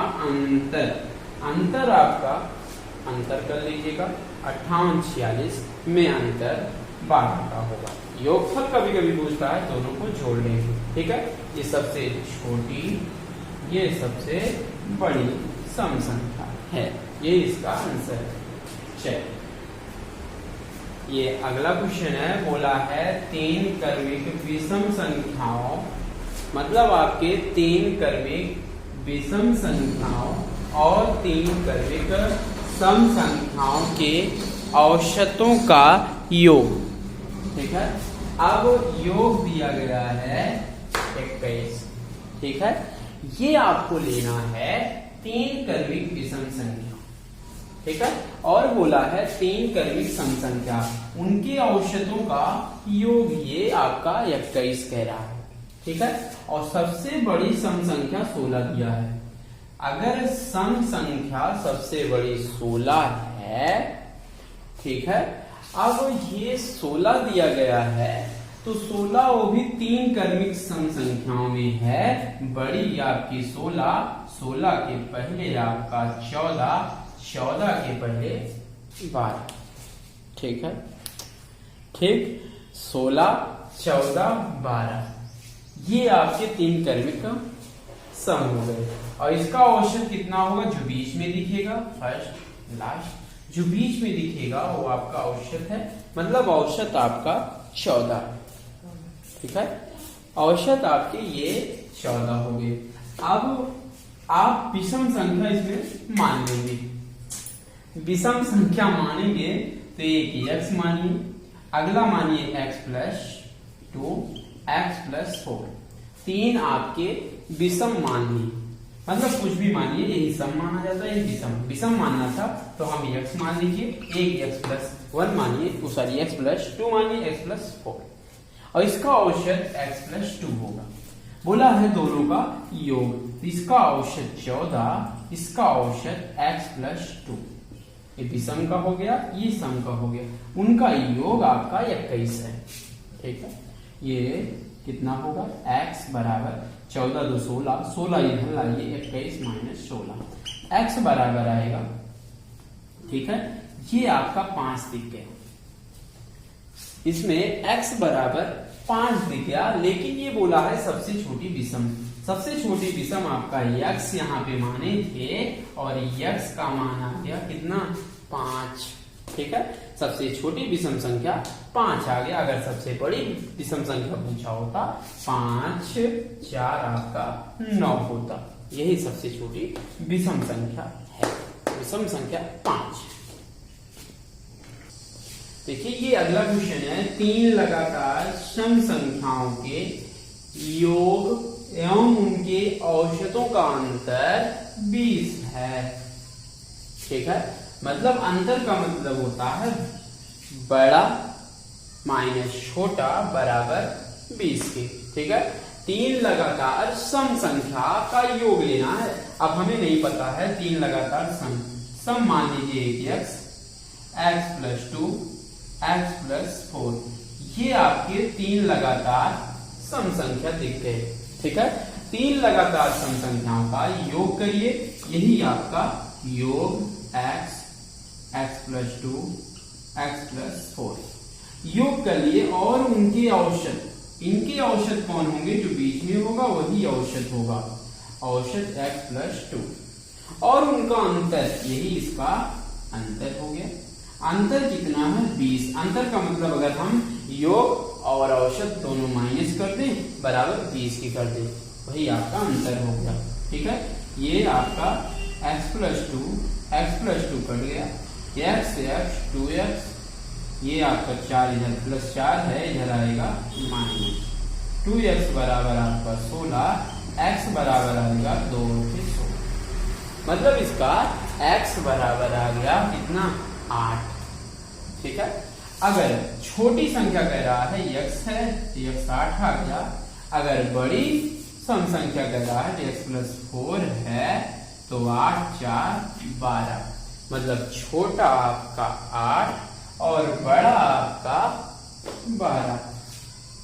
अंतर आपका अंतर कर लीजिएगा 58 46 में अंतर 12 का होगा। योगफल कभी कभी पूछता है, दोनों को जोड़ लेंगे। ठीक है, ये सबसे छोटी ये सबसे बड़ी सम संख्या है, ये इसका आंसर है। चलिए ये अगला क्वेश्चन है, बोला है 3 क्रमिक विषम संख्याओं, मतलब आपके 3 क्रमिक विषम संख्याओं और 3 क्रमिक सम संख्याओं के औसतों का योग। ठीक है, अब योग दिया गया है 21। ठीक है, ये आपको लेना है 3 क्रमिक विषम संख्या। ठीक है, और बोला है 3 क्रमिक सम संख्या, उनके औसतों का योग, ये आपका 21 कह रहा है। ठीक है, और सबसे बड़ी सम संख्या 16 दिया है। अगर सम संख्या सबसे बड़ी 16 है, ठीक है, अब ये 16 दिया गया है तो 16 वो भी 3 क्रमिक सम संख्याओं में है। बड़ी आपकी 16 के पहले आपका 14 के पहले 12। ठीक है, ठीक, 16 14 12 ये आपके 3 क्रमिक का सम हो गए। और इसका औसत कितना होगा, जो बीच में दिखेगा, फर्स्ट लास्ट जो बीच में दिखेगा वो आपका औसत है, मतलब औसत आपका 14। ठीक है, औसत आपके ये 14 हो गए। अब आप विषम संख्या इसमें मान लेंगे। विषम संख्या मानेंगे तो एक x मानिए, अगला मानिए x प्लस 2 x प्लस 4, 3 आपके विषम मान लिए, मतलब कुछ भी मानिए, यही सम माना जाता है, यही विषम मानना था तो हम x मान लीजिए, एक x प्लस 1 मानिए, सॉरी x प्लस 2 मानिए, x प्लस 4, और इसका औसत x प्लस 2 होगा। बोला है दोनों का योग, इसका औसत 14, इसका औसत x प्लस 2, ये विषम का हो गया, ये सम का हो गया, उनका योग आपका 21 है। ठीक है, ये कितना होगा, x बराबर 14 2 16, 16 इधर लाइए, 21 माइनस 16, x बराबर आएगा। ठीक है, ये आपका 5 दिख गया, इसमें x बराबर 5 दिख गया, लेकिन ये बोला है सबसे छोटी विषम। सबसे छोटी विषम आपका x यहाँ पे माने थे और x का मान आ गया कितना, 5। ठीक है, सबसे छोटी विषम संख्या 5 आ गया। अगर सबसे बड़ी विषम संख्या पूछा होता 5 4 आपका 9 होता, यही सबसे छोटी विषम संख्या है, विषम संख्या 5। देखिए ये अगला क्वेश्चन है, 3 लगातार सम संख्याओं के योग एवं उनके औसतों का अंतर 20 है। ठीक है, मतलब अंतर का मतलब होता है बड़ा माइनस छोटा बराबर 20 के। ठीक है, 3 लगातार सम संख्या का योग लेना है। अब हमें नहीं पता है 3 लगातार सम मान लीजिए x प्लस 2 x प्लस 4, ये आपके 3 लगातार सम संख्या दिख गए। ठीक है, 3 लगातार सम संख्याओं का योग करिए, यही आपका योग x प्लस 2 x प्लस 4 योग कर लिए, और उनके औसत, इनके औसत कौन होंगे, जो बीच में होगा वही औसत होगा, औसत x प्लस 2, और उनका अंतर, यही इसका अंतर हो गया। अंतर कितना है, 20। अंतर का मतलब अगर हम योग और औसत दोनों माइनस कर दें बराबर 20 की कर दें, वही आपका अंतर हो गया। ठीक है, ये आपका x प्लस 2 कट गया, x 2x, ये आपका 4 इधर प्लस 4 है, इधर आएगा माइनस 2x बराबर आपका 16, x बराबर आएगा 2 से 16, मतलब इसका x बराबर आ गया कितना, 8। ठीक है, अगर छोटी संख्या कह रहा है x है तो x 8 आ गया, अगर बड़ी सम संख्या कह रहा है तो x+4 है तो 8 4 12, मतलब छोटा आपका 8 और बड़ा आपका 12।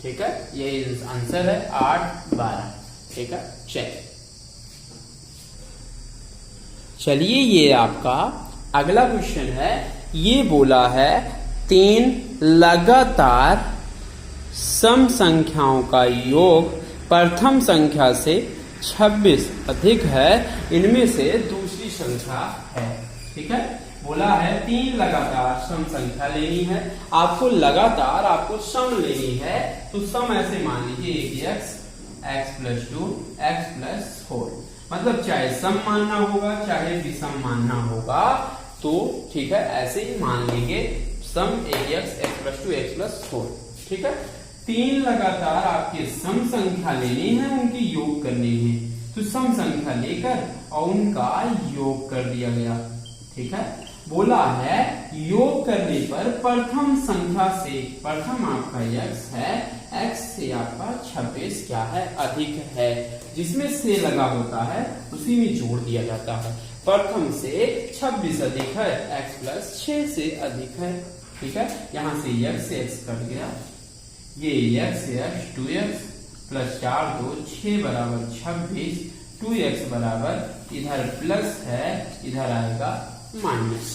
ठीक है, यही आंसर है 8 12। ठीक है, चलिए ये आपका अगला क्वेश्चन है। ये बोला है 3 लगातार सम संख्याओं का योग प्रथम संख्या से 26 अधिक है, इनमें से दूसरी संख्या है। ठीक है, बोला है 3 लगातार सम संख्या लेनी है, आपको लगातार आपको सम लेनी है, तो सम ऐसे मान लीजिए x+2 x+4, मतलब चाहे सम मानना होगा चाहे विषम मानना होगा, तो ठीक है ऐसे ही मान लेंगे सम x+2 x+4। ठीक है, 3 लगातार आपके सम संख्या लेनी है, उनकी योग करनी है, तो सम संख्या लेकर और उनका योग कर दिया गया। ठीक है, बोला है योग करने पर प्रथम संख्या से, प्रथम आपका x है, x से आपका 26 क्या है अधिक है, जिसमें से लगा होता है उसी में जोड़ दिया जाता है। प्रथम से 26 अधिक है, x+6 से अधिक है। ठीक है, यहां से x से x कट गया, ये x से x 2x + 4 2 6 बराबर 26, 2x बराबर इधर प्लस है इधर आएगा माइनस।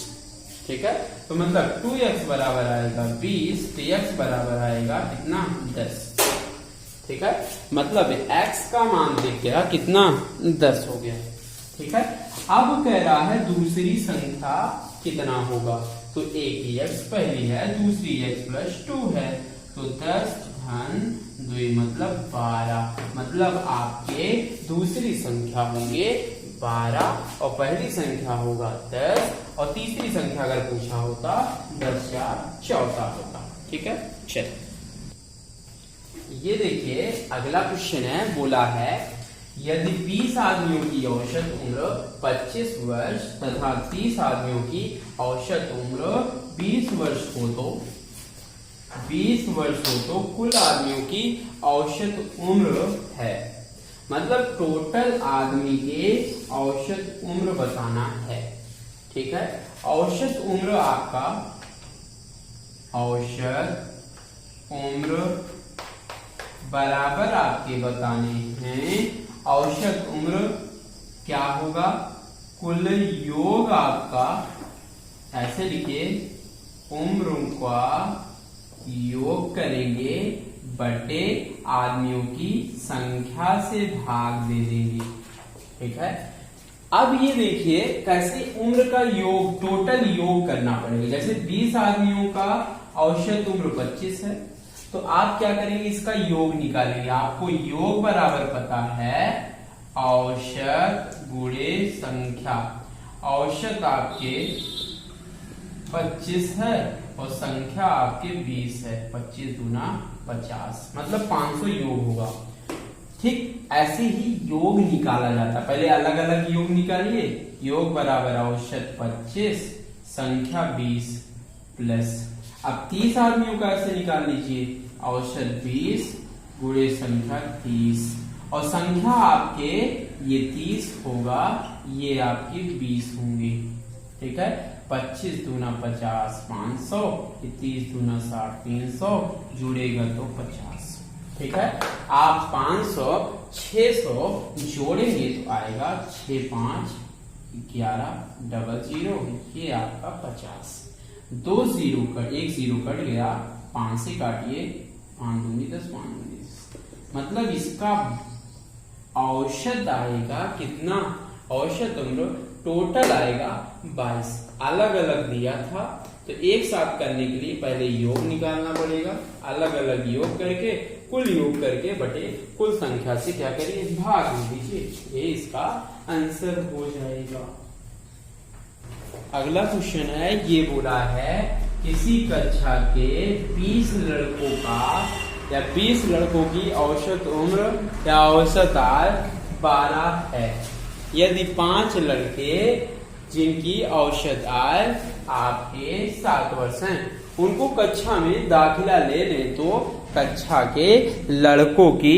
ठीक है, तो मतलब 2x बराबर आएगा 20, तो x बराबर आएगा कितना 10। ठीक है, मतलब x का मान दिख गया कितना 10 हो गया। ठीक है, अब कह रहा है दूसरी संख्या कितना होगा, तो एक ही x पहली है, दूसरी x+2 है, तो 10 धन 2 मतलब 12, मतलब आपके दूसरी संख्या होंगे 12 और पहली संख्या होगा 10, और तीसरी संख्या अगर पूछा होता 10 4 14 होता। ठीक है, चलिए ये देखिए अगला क्वेश्चन है। बोला है यदि 20 आदमियों की औसत उम्र 25 वर्ष तथा 30 आदमियों की औसत उम्र 20 वर्ष हो तो 20 वर्ष हो तो कुल आदमियों की औसत उम्र है, मतलब टोटल आदमी के औसत उम्र बताना है। ठीक है, औसत उम्र आपका औसत उम्र बराबर आपके बताने हैं, औसत उम्र क्या होगा, कुल योग आपका, ऐसे लिखिए उम्र का योग करेंगे बटे आदमियों की संख्या से भाग दे देंगे। ठीक है, अब ये देखिए कैसे उम्र का योग, टोटल योग करना पड़ेगा। जैसे 20 आदमियों का औसत उम्र 25 है, तो आप क्या करेंगे इसका योग निकालेंगे। आपको योग बराबर पता है औसत गुणे संख्या, औसत आपके 25 है और संख्या आपके 20 है, 25 दूना 50, मतलब 500 योग होगा। ठीक ऐसे ही योग निकाला जाता है, पहले अलग अलग योग निकालिए। योग बराबर औसत 25 संख्या 20 प्लस, अब 30 आदमियों का ऐसे निकाल लीजिए, औसत 20 गुणे संख्या 30, और संख्या आपके ये 30 होगा, ये आपके 20 होंगे। ठीक है, 25 दूना 50 500, 30 दूना 60 300, जुड़ेगा तो 50। ठीक है, आप 500 600 जोड़ेंगे तो आएगा 6 5 11 00, ये आपका 50। 2 जीरो कट, 1 जीरो कट गया, 5 से काटिए, 5 दूनी 10 5 दूनी 10, मतलब इसका औसत आएगा कितना, औसत उम्र टोटल आएगा 22। अलग अलग दिया था तो एक साथ करने के लिए पहले योग निकालना पड़ेगा, अलग अलग योग करके कुल योग करके बटे कुल संख्या से क्या करिए भाग दीजिए, ये इसका आंसर हो जाएगा। अगला क्वेश्चन है, ये बोला है किसी कक्षा के 20 लड़कों का या 20 लड़कों की औसत उम्र या औसत आय 12 है, यदि 5 लड़के जिनकी औसत आय आपके 7 वर्ष हैं उनको कक्षा में दाखिला ले ले तो कक्षा के लड़कों की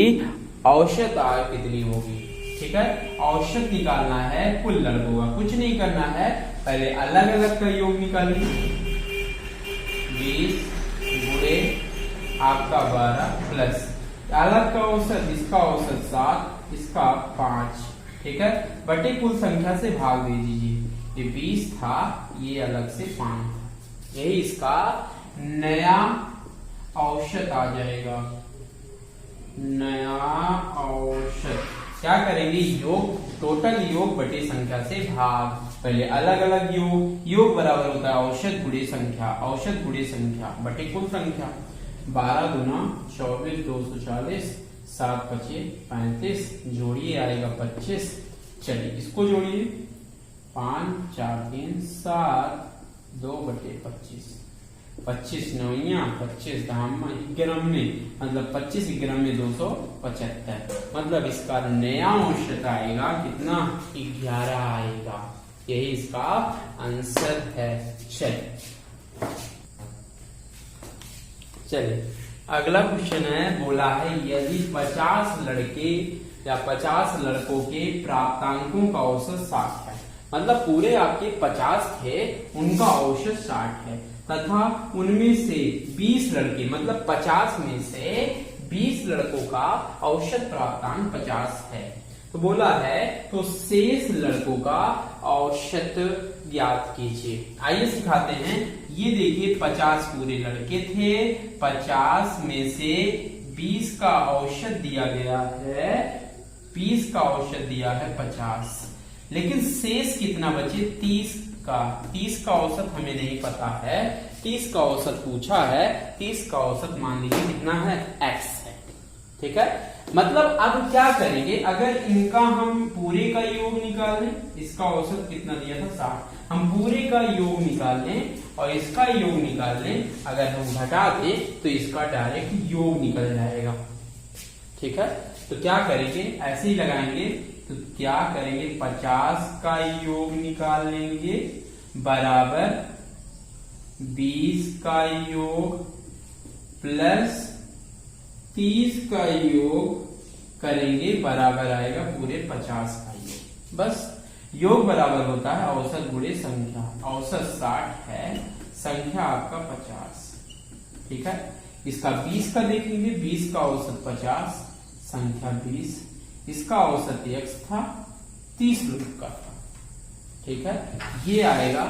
औसत आयु कितनी होगी। ठीक है, औसत निकालना है कुल लड़कों का, कुछ नहीं करना है, पहले अलग अलग का योग निकालिए। 20 गुणे आपका 12 प्लस अलग का औसत, इसका औसत 7, इसका 5। ठीक है, बटे कुल संख्या से भाग दे दीजिए। ये 20 था, ये अलग से 5, यही इसका नया औसत आ जाएगा। नया औसत क्या करेंगे, योग, टोटल योग बटे संख्या से भाग। पहले अलग अलग योग, योग बराबर होता है औसत गुणे संख्या, औसत गुणे संख्या बटे कुल संख्या। 12 गुना 24 240, 7 पचे 35, जोड़िए आएगा 25। चलिए इसको जोड़िए, 5 4 3 7, 2 बटे 25, 25 नौया 25 धाम 11, मतलब 25 11 275, मतलब इसका नया औसत आएगा कितना, 11 आएगा। यही इसका आंसर है। चलिए अगला क्वेश्चन है, बोला है यदि 50 लड़के या 50 लड़कों के प्राप्तांकों का औसत 60 है, मतलब पूरे आपके 50 थे, उनका औसत 60 है, तथा उनमें से 20 लड़के, मतलब 50 में से 20 लड़कों का औसत प्राप्तांक 50 है, तो बोला है तो शेष लड़कों का औसत ज्ञात कीजिए। आइए सिखाते हैं। ये देखिए 50 पूरे लड़के थे, 50 में से 20 का औसत दिया गया है, 20 का औसत दिया है 50, लेकिन शेष कितना बचे, 30 का। 30 का औसत हमें नहीं पता है, 30 का औसत पूछा है, 30 का औसत मान लीजिए कितना है, x है। ठीक है, मतलब अब क्या करेंगे, अगर इनका हम पूरे का योग निकाल लें, इसका औसत कितना दिया था 60, हम पूरे का योग निकाल लें और इसका योग निकाल लें, अगर हम घटा दें तो इसका डायरेक्ट योग निकल जाएगा। ठीक है, तो क्या करेंगे, ऐसे ही लगाएंगे, तो क्या करेंगे, 50 का योग निकाल लेंगे बराबर 20 का योग प्लस 30 का योग करेंगे, बराबर आएगा पूरे 50 का योग। बस योग बराबर होता है औसत गुणे संख्या, औसत 60 है, संख्या आपका 50। ठीक है, इसका 20 का देखेंगे, 20 का औसत 50, संख्या 20, इसका औसत x था, 30 लोग का था। ठीक है, ये आएगा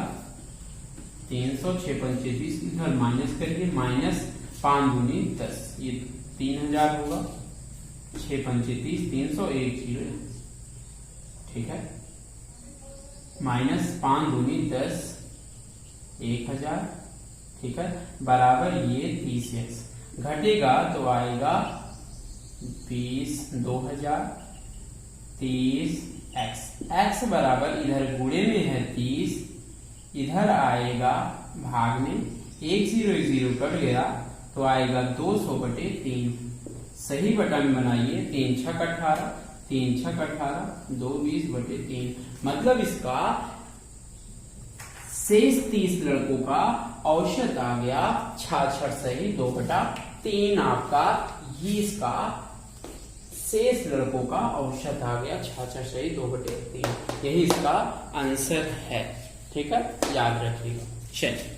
300, 6 पंचे 20, इधर माइनस करिए, माइनस 5 दूनी 10, ये 3000 होगा, 6 पंचे 30, 300, 1 0। ठीक है, माइनस 5 दूनी 10, 1000। ठीक है, बराबर ये 30x, घटेगा तो आएगा 20, 2000, 30x, x बराबर इधर गुणे में है 30, इधर आएगा भाग में, 1 0 0 कट गया तो आएगा 200/3। सही बटन बनाइए, 3 6 18, 3 6 18, 2 20/3, मतलब इसका शेष 30 लड़कों का औसत आ गया 66 सही 2/3 आपका, ये इसका शेष लड़कों का औसत आ गया 66 सही 2/3, यही इसका आंसर है। ठीक है, याद रखिएगा। चलिए